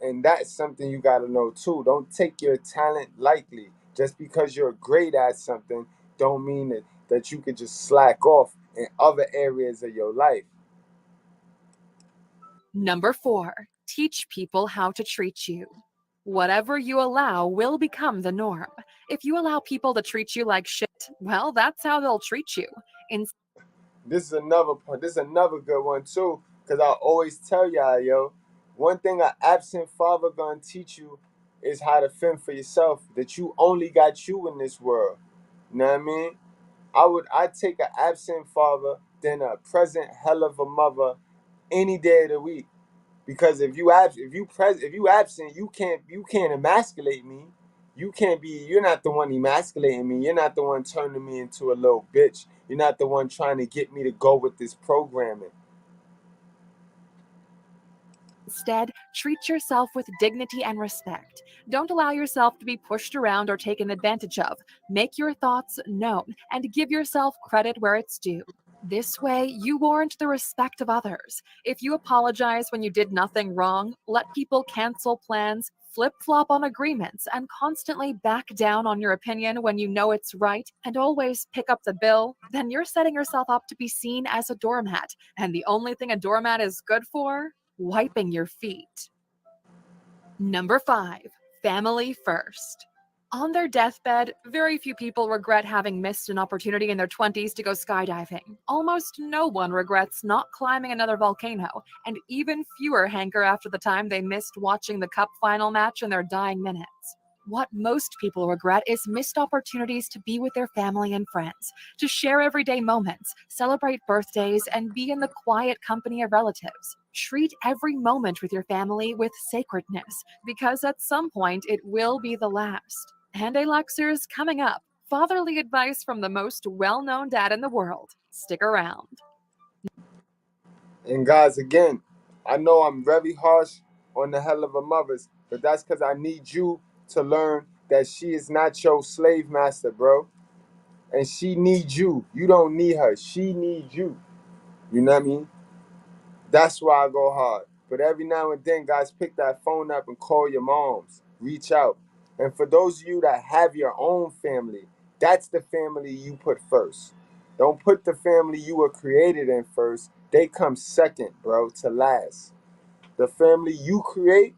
Speaker 5: And that's something you got to know too. Don't take your talent lightly. Just because you're great at something don't mean that you could just slack off in other areas of your life.
Speaker 17: Number 4, teach people how to treat you. Whatever you allow will become the norm. If you allow people to treat you like shit, well, that's how they'll treat you.
Speaker 5: This is another point. This is another good one too, because I always tell y'all, yo, one thing an absent father gonna teach you is how to fend for yourself. That you only got you in this world. You know what I mean? I'd take an absent father than a present hell of a mother any day of the week. Because if you absent, you can't emasculate me. You're not the one emasculating me. You're not the one turning me into a little bitch. You're not the one trying to get me to go with this programming.
Speaker 17: Instead, treat yourself with dignity and respect. Don't allow yourself to be pushed around or taken advantage of. Make your thoughts known and give yourself credit where it's due. This way, you warrant the respect of others. If you apologize when you did nothing wrong, let people cancel plans, flip-flop on agreements, and constantly back down on your opinion when you know it's right, and always pick up the bill, then you're setting yourself up to be seen as a doormat. And the only thing a doormat is good for? Wiping your feet. Number 5, family first. On their deathbed, very few people regret having missed an opportunity in their 20s to go skydiving. Almost no one regrets not climbing another volcano, and even fewer hanker after the time they missed watching the Cup final match in their dying minutes. What most people regret is missed opportunities to be with their family and friends, to share everyday moments, celebrate birthdays, and be in the quiet company of relatives. Treat every moment with your family with sacredness, because at some point it will be the last. And Alexers, coming up, fatherly advice from the most well-known dad in the world. Stick around.
Speaker 5: And guys, again, I know I'm very harsh on the hell of a mothers, but that's because I need you to learn that she is not your slave master, bro. And she needs you. You don't need her. She needs you. You know what I mean? That's why I go hard. But every now and then, guys, pick that phone up and call your moms. Reach out. And for those of you that have your own family, that's the family you put first. Don't put the family you were created in first. They come second, bro, to last. The family you create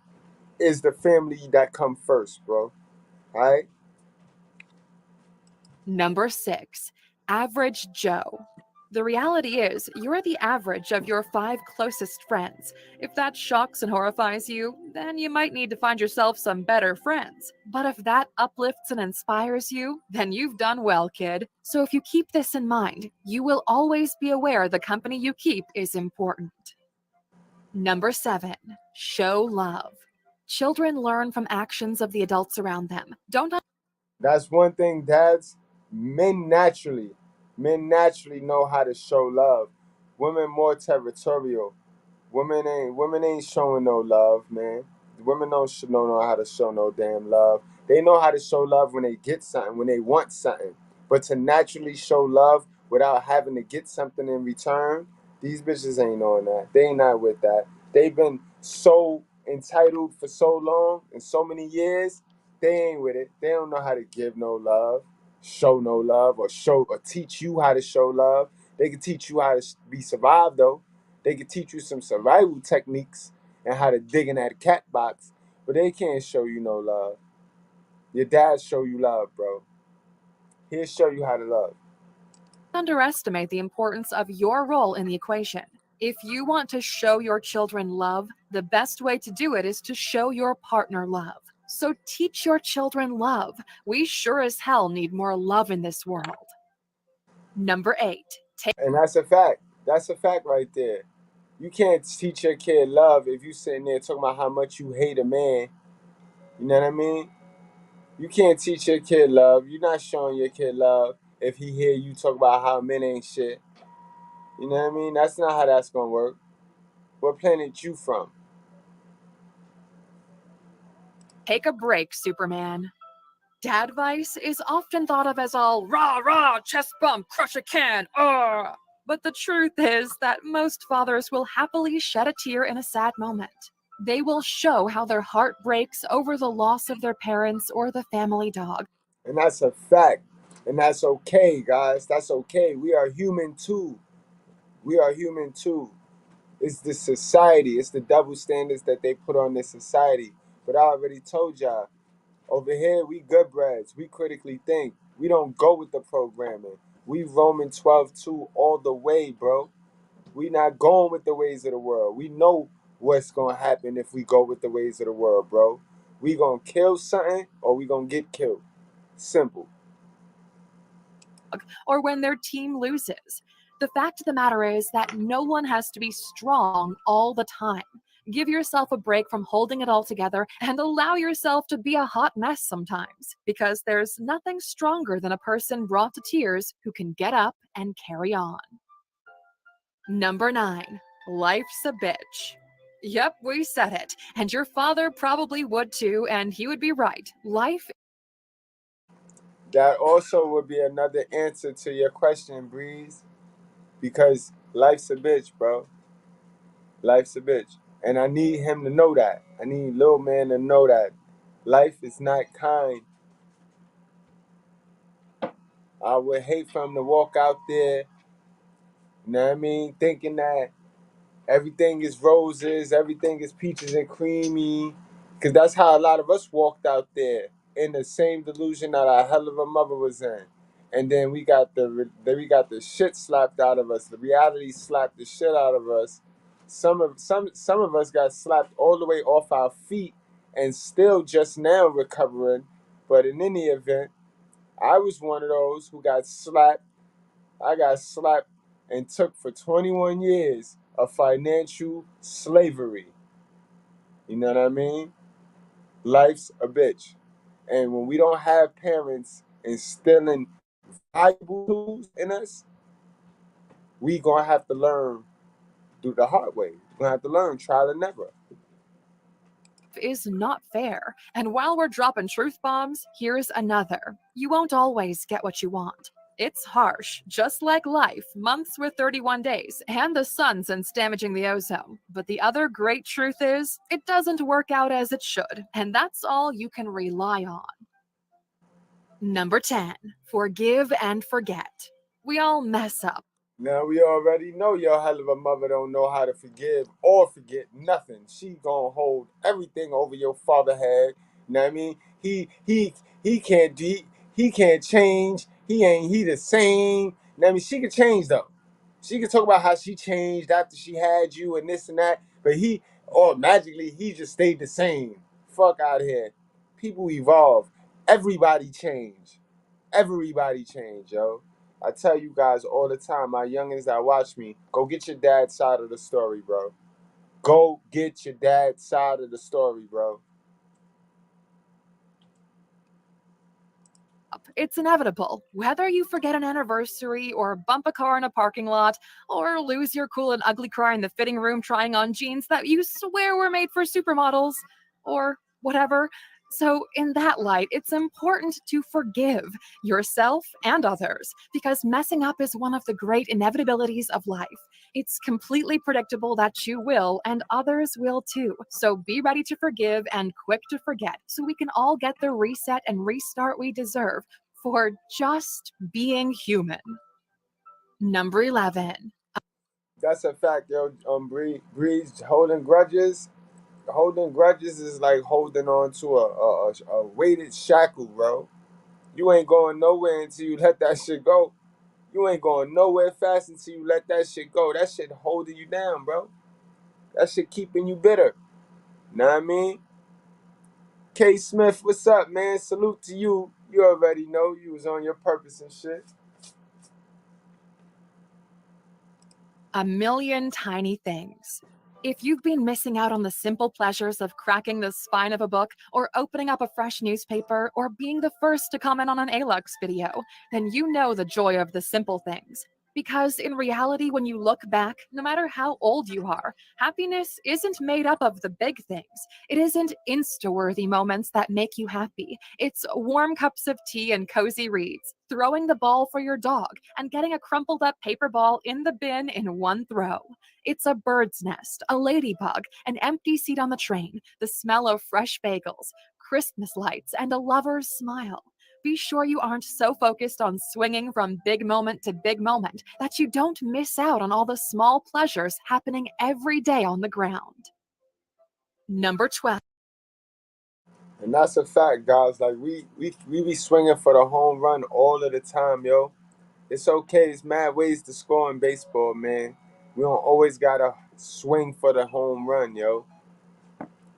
Speaker 5: is the family that come first, bro. All right?
Speaker 17: Number 6, Average Joe. The reality is, you're the average of your 5 closest friends. If that shocks and horrifies you, then you might need to find yourself some better friends. But if that uplifts and inspires you, then you've done well, kid. So if you keep this in mind, you will always be aware the company you keep is important. Number 7, show love. Children learn from actions of the adults around them. Don't
Speaker 5: That's one thing, dads. Men naturally know how to show love. Women more territorial. Women ain't showing no love, man. Women don't know how to show no damn love. They know how to show love when they get something, when they want something. But to naturally show love without having to get something in return, these bitches ain't on that. They ain't not with that. They've been so entitled for so long and so many years. They ain't with it. They don't know how to give no love, show no love, or teach you how to show love. They can teach you how to be survived though. They can teach you some survival techniques and how to dig in that cat box, but they can't show you no love. Your dad show you love, bro. He'll show you how to love.
Speaker 17: underestimate the importance of your role in the equation. If you want to show your children love, the best way to do it is to show your partner love. So teach your children love. We sure as hell need more love in this world. Number 8,
Speaker 5: And that's a fact. That's a fact right there. You can't teach your kid love if you sitting there talking about how much you hate a man. You know what I mean? You can't teach your kid love. You're not showing your kid love if he hear you talk about how men ain't shit. You know what I mean? That's not how that's gonna work. What planet you from?
Speaker 17: take a break, Superman. Dadvice is often thought of as all rah rah, chest bump, crush a can, but the truth is that most fathers will happily shed a tear in a sad moment. They will show how their heart breaks over the loss of their parents or the family dog.
Speaker 5: And that's a fact. And that's okay, guys. That's okay. We are human too. We are human too. It's the society. It's the double standards that they put on this society. But I already told y'all, over here, we Goodbreads. We critically think. We don't go with the programming. We Roman 12-2 all the way, bro. We not going with the ways of the world. We know what's going to happen if we go with the ways of the world, bro. We going to kill something or we going to get killed. Simple.
Speaker 17: Or when their team loses. The fact of the matter is that no one has to be strong all the time. Give yourself a break from holding it all together and allow yourself to be a hot mess sometimes, because there's nothing stronger than a person brought to tears who can get up and carry on. Number 9, life's a bitch. Yep, we said it, and your father probably would too, and he would be right. Life.
Speaker 5: That also would be another answer to your question, Breeze. Because life's a bitch, bro. Life's a bitch. And I need him to know that. I need little man to know that. Life is not kind. I would hate for him to walk out there, you know what I mean, thinking that everything is roses, everything is peaches and creamy. Because that's how a lot of us walked out there, in the same delusion that our hell of a mother was in. And then we got the shit slapped out of us. The reality slapped the shit out of us. Some of us got slapped all the way off our feet and still just now recovering. But in any event, I was one of those who got slapped. I got slapped and took for 21 years of financial slavery. You know what I mean? Life's a bitch. And when we don't have parents instilling valuable tools in us, we gonna have to learn through the hard way. We're gonna have to learn trial and error.
Speaker 17: Is not fair. And while we're dropping truth bombs, here's another. You won't always get what you want. It's harsh, just like life, months with 31 days, and the sun since damaging the ozone. But the other great truth is, it doesn't work out as it should, and that's all you can rely on. Number 10, forgive and forget. We all mess up.
Speaker 5: Now we already know your hell of a mother don't know how to forgive or forget nothing. She gonna hold everything over your father head. You know what I mean? He can't he can't change. He the same. You know what I mean? She can change though. She can talk about how she changed after she had you and this and that. But magically he just stayed the same. Fuck out of here. People evolve. Everybody change. Everybody change, yo. I tell you guys all the time, my youngins that watch me, go get your dad's side of the story, bro. Go get your dad's side of the story, bro.
Speaker 17: It's inevitable. Whether you forget an anniversary, or bump a car in a parking lot, or lose your cool and ugly cry in the fitting room trying on jeans that you swear were made for supermodels, or whatever. So, in that light, it's important to forgive yourself and others, because messing up is one of the great inevitabilities of life. It's completely predictable that you will, and others will too. So be ready to forgive and quick to forget, so we can all get the reset and restart we deserve for just being human. Number 11.
Speaker 5: That's a fact, yo. Breeze, holding grudges. Holding grudges is like holding on to a weighted shackle, bro. You ain't going nowhere until you let that shit go. You ain't going nowhere fast until you let that shit go. That shit holding you down, bro. That shit keeping you bitter. Know what I mean? K Smith, what's up, man? Salute to you. You already know you was on your purpose and shit.
Speaker 17: A million tiny things. If you've been missing out on the simple pleasures of cracking the spine of a book, or opening up a fresh newspaper, or being the first to comment on an ALUX video, then you know the joy of the simple things. Because in reality, when you look back, no matter how old you are, happiness isn't made up of the big things. It isn't Insta-worthy moments that make you happy. It's warm cups of tea and cozy reads, throwing the ball for your dog, and getting a crumpled up paper ball in the bin in one throw. It's a bird's nest, a ladybug, an empty seat on the train, the smell of fresh bagels, Christmas lights, and a lover's smile. Be sure you aren't so focused on swinging from big moment to big moment that you don't miss out on all the small pleasures happening every day on the ground. Number 12.
Speaker 5: And that's a fact, guys. Like we be swinging for the home run all of the time, yo. It's okay. There's mad ways to score in baseball, man. We don't always gotta swing for the home run, yo.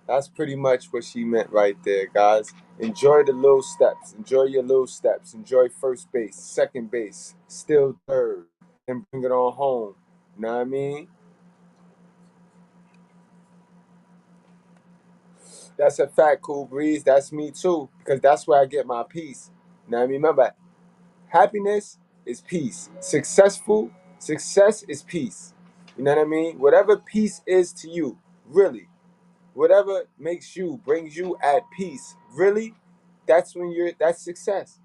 Speaker 5: That's pretty much what she meant right there, guys. Enjoy the little steps. Enjoy your little steps. Enjoy first base, second base, still third, and bring it on home. You know what I mean? That's a fact, Cool Breeze. That's me too, because that's where I get my peace. You know what I mean? Remember, happiness is peace. Success is peace. You know what I mean? Whatever peace is to you, really, whatever brings you at peace, really, that's success.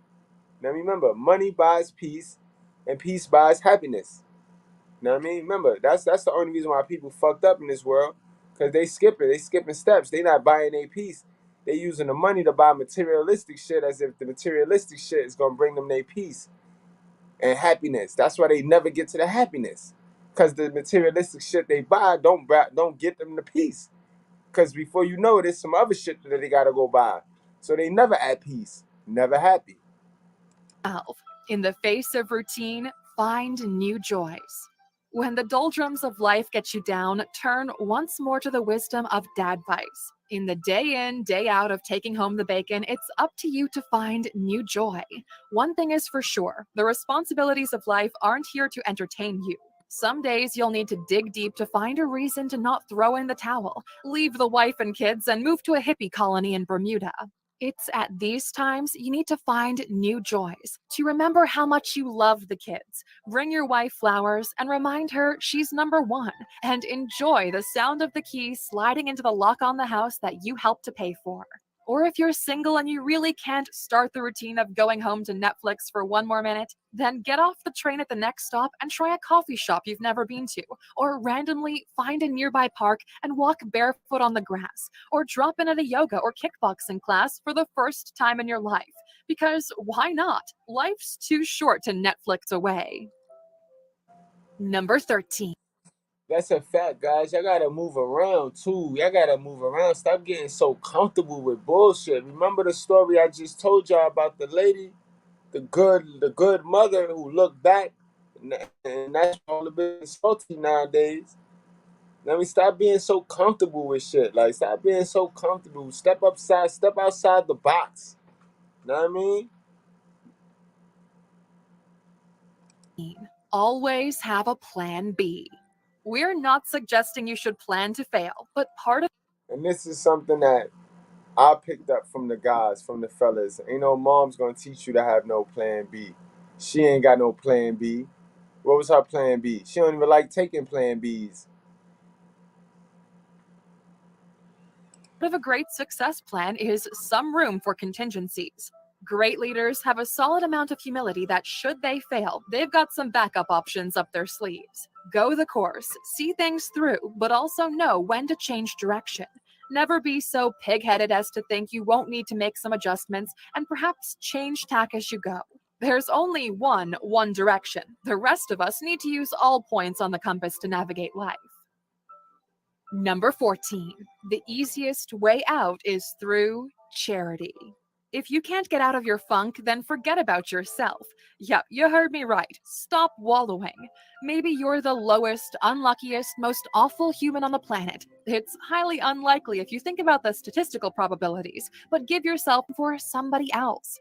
Speaker 5: Now remember, money buys peace, and peace buys happiness. You know what I mean? Remember, that's the only reason why people fucked up in this world, because they skipping steps. They not buying a peace. They using the money to buy materialistic shit, as if the materialistic shit is gonna bring them their peace and happiness. That's why they never get to the happiness, because the materialistic shit they buy don't get them the peace. Because before you know it, there's some other shit that they gotta go buy. So they never at peace, never happy.
Speaker 17: 12. In the face of routine, find new joys. When the doldrums of life get you down, turn once more to the wisdom of dadvice. In the day in, day out of taking home the bacon, it's up to you to find new joy. One thing is for sure, the responsibilities of life aren't here to entertain you. Some days you'll need to dig deep to find a reason to not throw in the towel, leave the wife and kids, and move to a hippie colony in Bermuda. It's at these times you need to find new joys, to remember how much you love the kids. Bring your wife flowers and remind her she's number one, and enjoy the sound of the key sliding into the lock on the house that you helped to pay for. Or if you're single and you really can't start the routine of going home to Netflix for one more minute, then get off the train at the next stop and try a coffee shop you've never been to, or randomly find a nearby park and walk barefoot on the grass, or drop in at a yoga or kickboxing class for the first time in your life. Because why not? Life's too short to Netflix away. Number 13.
Speaker 5: That's a fact, guys. Y'all gotta move around too. Y'all gotta move around. Stop getting so comfortable with bullshit. Remember the story I just told y'all about the lady, the good mother who looked back, and that's all the bit salty nowadays. Let me stop being so comfortable with shit. Like, stop being so comfortable. Step outside the box. Know what I mean?
Speaker 17: Always have a plan B. We're not suggesting you should plan to fail, but part of
Speaker 5: And this is something that I picked up from the guys, from the fellas. Ain't no mom's gonna teach you to have no plan B. She ain't got no plan B. What was her plan B? She don't even like taking plan Bs.
Speaker 17: a great success plan is some room for contingencies. Great leaders have a solid amount of humility that should they fail, they've got some backup options up their sleeves. Go the course, see things through, but also know when to change direction. Never be so pig-headed as to think you won't need to make some adjustments and perhaps change tack as you go. There's only one direction. The rest of us need to use all points on the compass to navigate life. Number 14. The easiest way out is through charity. If you can't get out of your funk, then forget about yourself. Yep, you heard me right. Stop wallowing. Maybe you're the lowest, unluckiest, most awful human on the planet. It's highly unlikely if you think about the statistical probabilities, but give yourself for somebody else.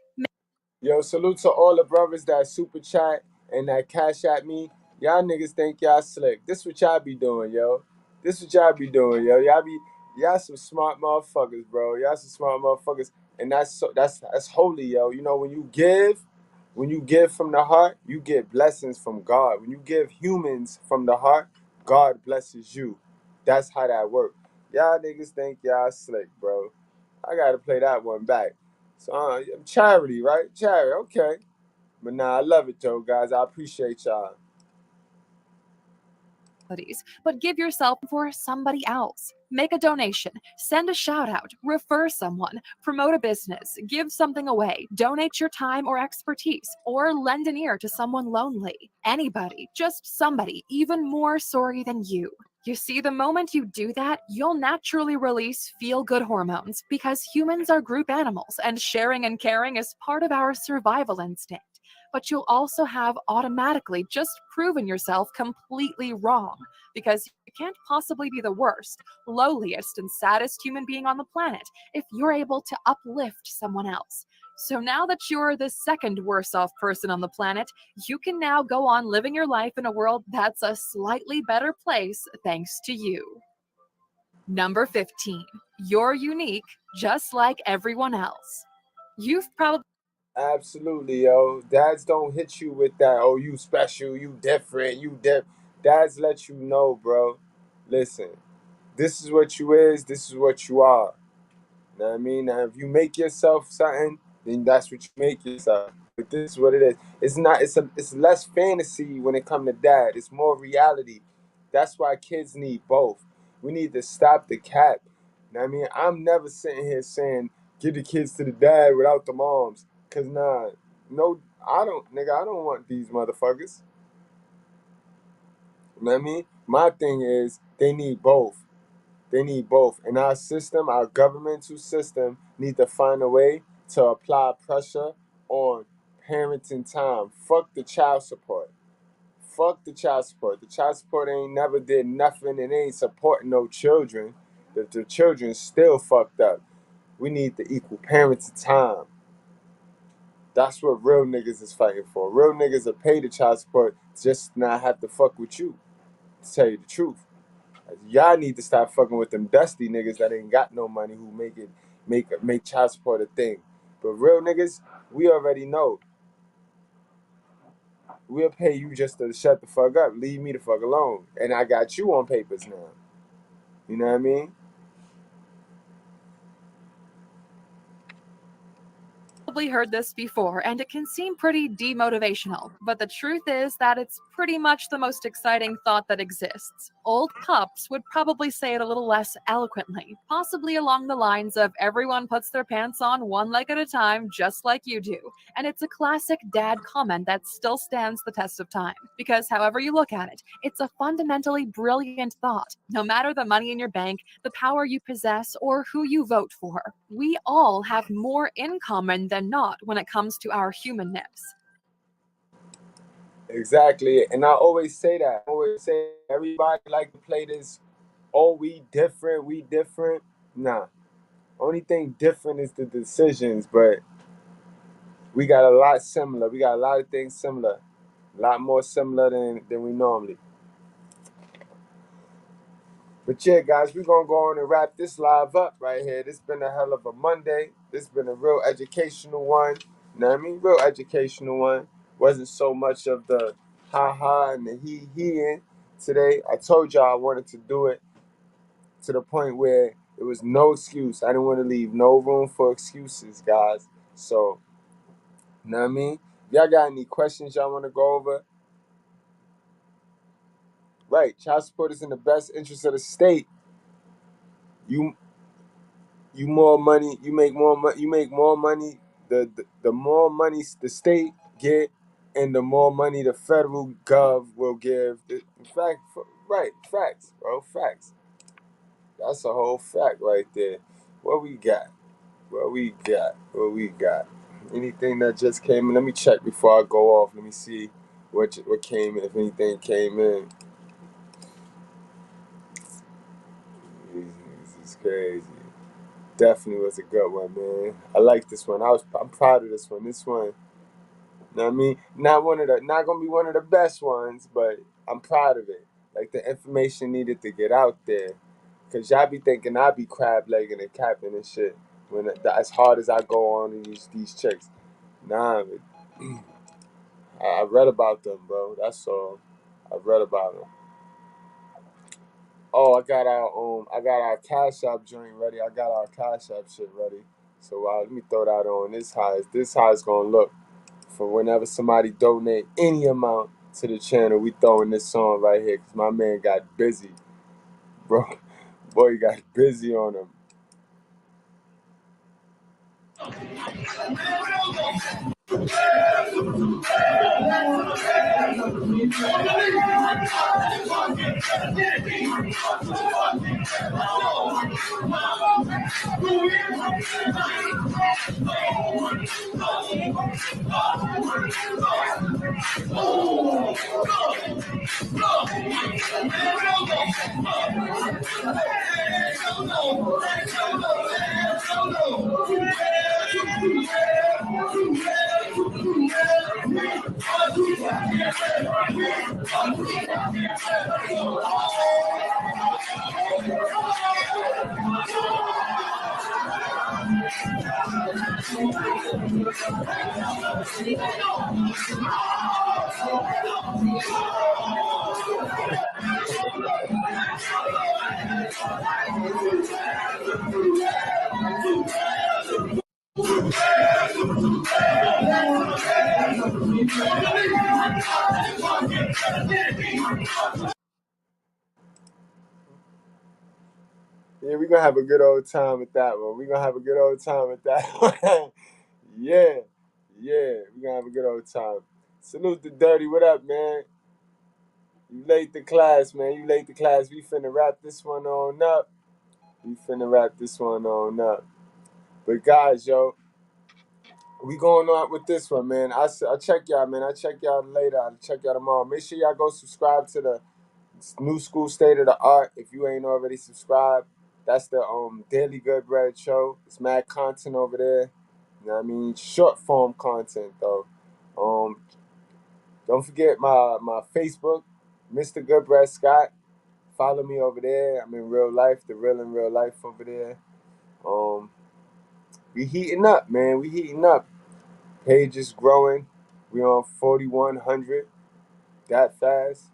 Speaker 5: Yo, salute to all the brothers that super chat and that cash at me. Y'all niggas think y'all slick. This what y'all be doing, yo. This what y'all be doing, yo. Y'all some smart motherfuckers, bro. Y'all some smart motherfuckers. And that's holy, yo. You know, when you give from the heart, you get blessings from God. When you give humans from the heart, God blesses you. That's how that works. Y'all niggas think y'all slick, bro. I gotta play that one back. So charity, right? Charity, okay. But nah, I love it though, guys. I appreciate y'all.
Speaker 17: But give yourself for somebody else. Make a donation, send a shout out, refer someone, promote a business, give something away, donate your time or expertise, or lend an ear to someone lonely. Anybody, just somebody, even more sorry than you. You see, the moment you do that, you'll naturally release feel-good hormones because humans are group animals and sharing and caring is part of our survival instinct. But you'll also have automatically just proven yourself completely wrong because you can't possibly be the worst, lowliest, and saddest human being on the planet if you're able to uplift someone else. So now that you're the second worst off person on the planet, you can now go on living your life in a world that's a slightly better place thanks to you. Number 15. You're unique, just like everyone else. You've probably
Speaker 5: Absolutely, yo. Dads don't hit you with that, oh, you special, you different, you diff. Dads let you know, bro. Listen, this is what you is, this is what you are. Know what I mean? Now, if you make yourself something, then that's what you make yourself. But this is what it is. It's not. It's less fantasy when it comes to dad. It's more reality. That's why kids need both. We need to stop the cap. Know what I mean? I'm never sitting here saying give the kids to the dad without the moms. Cause nah, no, I don't, nigga. I don't want these motherfuckers. You know what I mean? My thing is they need both. They need both. And our system, our governmental system, need to find a way to apply pressure on parenting time. Fuck the child support. Fuck the child support. The child support ain't never did nothing and ain't supporting no children. The children still fucked up. We need the equal parenting time. That's what real niggas is fighting for. Real niggas are paid the child support just to not have to fuck with you, to tell you the truth. Y'all need to stop fucking with them dusty niggas that ain't got no money who make it make child support a thing. But real niggas, we already know. We'll pay you just to shut the fuck up, leave me the fuck alone, and I got you on papers now. You know what I mean?
Speaker 17: Probably heard this before, and it can seem pretty demotivational, but the truth is that it's pretty much the most exciting thought that exists. Old pups would probably say it a little less eloquently, possibly along the lines of everyone puts their pants on one leg at a time, just like you do. And it's a classic dad comment that still stands the test of time, because however you look at it, it's a fundamentally brilliant thought. No matter the money in your bank, the power you possess, or who you vote for, we all have more in common than not when it comes to our humanness.
Speaker 5: Exactly, and I always say that. I always say everybody like to play this. Oh, we different. Nah, only thing different is the decisions, but we got a lot similar. We got a lot of things similar, a lot more similar than we normally. But yeah, guys, we're gonna go on and wrap this live up right here. This been a hell of a Monday. This been a real educational one. You know what I mean? Real educational one. Wasn't so much of the ha ha and the he in today. I told y'all I wanted to do it to the point where it was no excuse. I didn't want to leave no room for excuses, guys. So, you know what I mean? If y'all got any questions y'all want to go over, right? Child support is in the best interest of the state. You more money, you make more money, the more money the state get, and the more money the federal gov will give. In fact, right, facts, bro, facts. That's a whole fact right there. What we got? What we got? What we got? Anything that just came in? Let me check before I go off. Let me see what came in, if anything came in. This is crazy. Definitely was a good one, man. I like this one. I'm proud of this one. This one, you know what I mean? Not gonna be one of the best ones, but I'm proud of it. Like the information needed to get out there. Cause y'all be thinking I be crab legging and capping and shit. As hard as I go on in these chicks. Nah, I read about them, bro. That's all. I read about them. Oh, I got our Cash App joint ready. I got our Cash App shit ready. So let me throw that on. This how it's gonna look for whenever somebody donate any amount to the channel. We throwing this song right here because my man got busy, bro. Boy, he got busy on him. Yeah, we're gonna have a good old time with that one. We're gonna have a good old time with that one. Yeah, we're gonna have a good old time. Salute to Dirty. What up, man? You late to class, man. You late to class. We finna wrap this one on up. But guys, yo, we going on with this one, man. I check y'all, man. I check y'all later. I'll check y'all tomorrow. Make sure y'all go subscribe to the New School State of the Art if you ain't already subscribed. That's the Daily Goodbread show. It's mad content over there. You know what I mean? Short form content though. Don't forget my Facebook, Mr.Goodbread Scott. Follow me over there. I'm in real life, the real in real life over there. we heating up, man. We heating up. Page is growing. We on 4,100 that fast.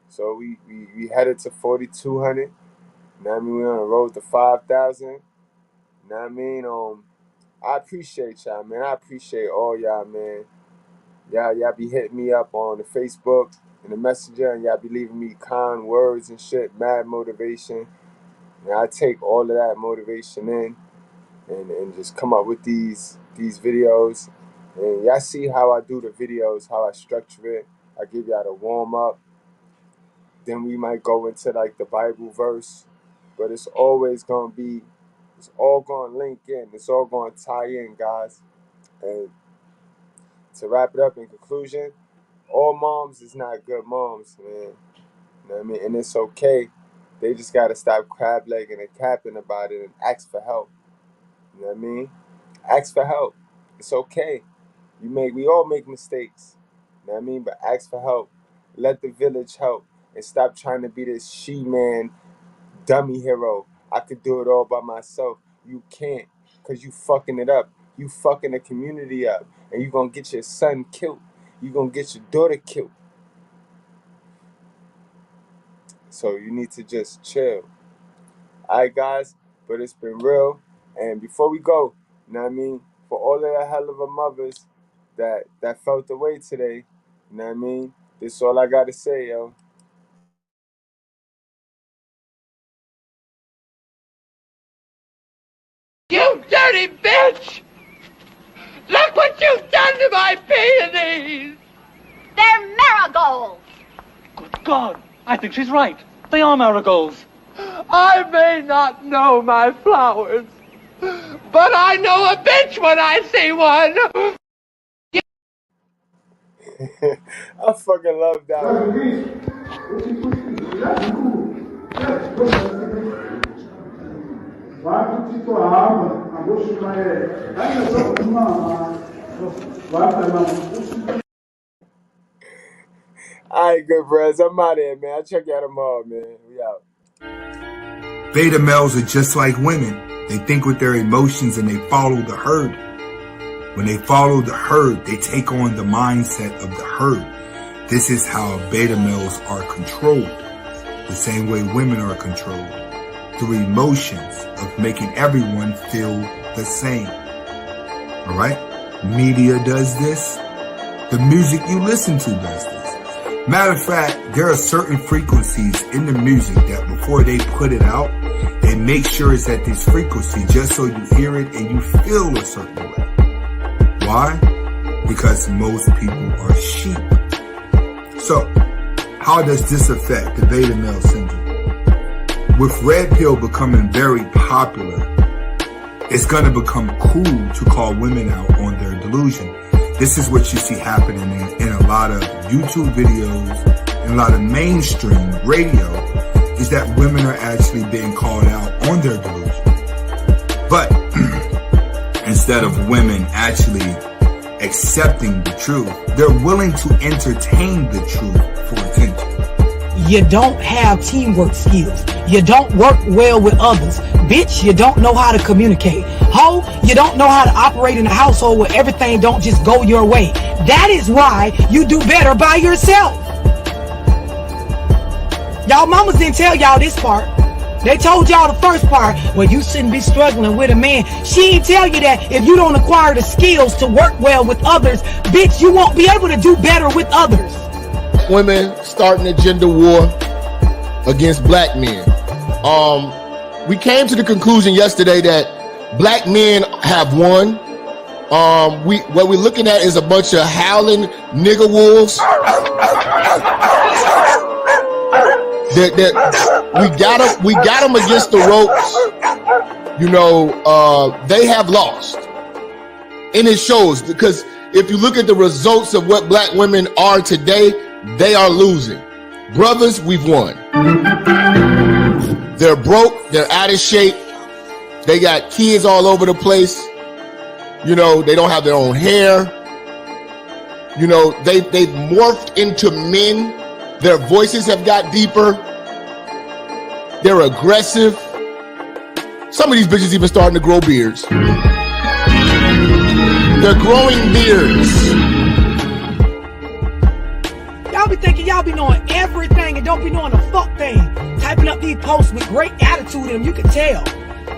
Speaker 5: So we headed to 4,200. Now I mean, we on the road to 5,000. Now I mean, I appreciate y'all, man. I appreciate all y'all, man. Y'all be hitting me up on the Facebook and the Messenger, and y'all be leaving me kind words and shit, mad motivation. And I take all of that motivation in and just come up with these videos. And y'all see how I do the videos, how I structure it. I give y'all the warm up. Then we might go into like the Bible verse. But it's always gonna be, it's all gonna link in. It's all gonna tie in, guys. And to wrap it up in conclusion, all moms is not good moms, man. You know what I mean? And it's okay. They just gotta stop crab legging and capping about it and ask for help. You know what I mean? Ask for help. It's okay. We all make mistakes. You know what I mean? But ask for help. Let the village help. And stop trying to be this she-man dummy hero. I could do it all by myself. You can't, because you fucking it up. You fucking the community up. And you gonna get your son killed. You gonna get your daughter killed. So you need to just chill. Alright, guys? But it's been real. And before we go, you know what I mean? For all of the hell of a mothers that felt the way today, you know what I mean? This is all I gotta say, yo.
Speaker 8: You dirty bitch! Look what you've done to my peonies!
Speaker 9: They're marigolds!
Speaker 10: Good God, I think she's right. They are marigolds.
Speaker 8: I may not know my flowers, but I know a bitch when I see one!
Speaker 5: I fucking love that one. Alright, good friends. I'm out of here, man. I'll check y'all tomorrow, man. We out.
Speaker 3: Beta males are just like women. They think with their emotions and they follow the herd. When they follow the herd, they take on the mindset of the herd. This is how beta males are controlled. The same way women are controlled. Through emotions of making everyone feel the same. Alright? Media does this. The music you listen to does this. Matter of fact, there are certain frequencies in the music that before they put it out, they make sure it's at this frequency just so you hear it and you feel a certain way. Why? Because most people are sheep. So, how does this affect the beta male syndrome? With red pill becoming very popular, it's going to become cool to call women out on their delusion. This is what you see happening in a lot of YouTube videos and a lot of mainstream radio, is that women are actually being called out on their delusion. But instead of women actually accepting the truth, they're willing to entertain the truth for attention.
Speaker 18: You don't have teamwork skills. You don't work well with others. Bitch, you don't know how to communicate. Ho, you don't know how to operate in a household where everything don't just go your way. That is why you do better by yourself. Y'all mamas didn't tell y'all this part. They told y'all the first part, well, you shouldn't be struggling with a man. She didn't tell you that if you don't acquire the skills to work well with others, bitch, you won't be able to do better with others.
Speaker 19: Women starting a gender war against black men. We came to the conclusion yesterday that black men have won. What we're looking at is a bunch of howling nigger wolves. We got them against the ropes. You know, they have lost, and it shows, because if you look at the results of what black women are today, they are losing. Brothers, we've won. They're broke. They're out of shape. They got kids all over the place. You know, they don't have their own hair. You know, they've morphed into men. Their voices have got deeper. They're aggressive. Some of these bitches even starting to grow beards. They're growing beards.
Speaker 18: Y'all be thinking y'all be knowing everything and don't be knowing a fuck thing. Typing up these posts with great attitude in them, you can tell.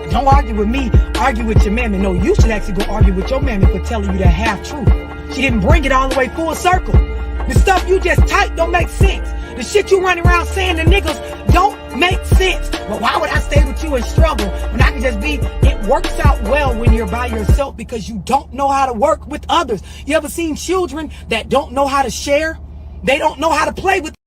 Speaker 18: Don't argue with me, argue with your mammy. No, you should actually go argue with your mammy for telling you that half truth. She didn't bring it all the way full circle. The stuff you just typed don't make sense. The shit you running around saying to niggas don't make sense. But why would I stay with you and struggle when I can just be? It works out well when you're by yourself because you don't know how to work with others. You ever seen children that don't know how to share? They don't know how to play with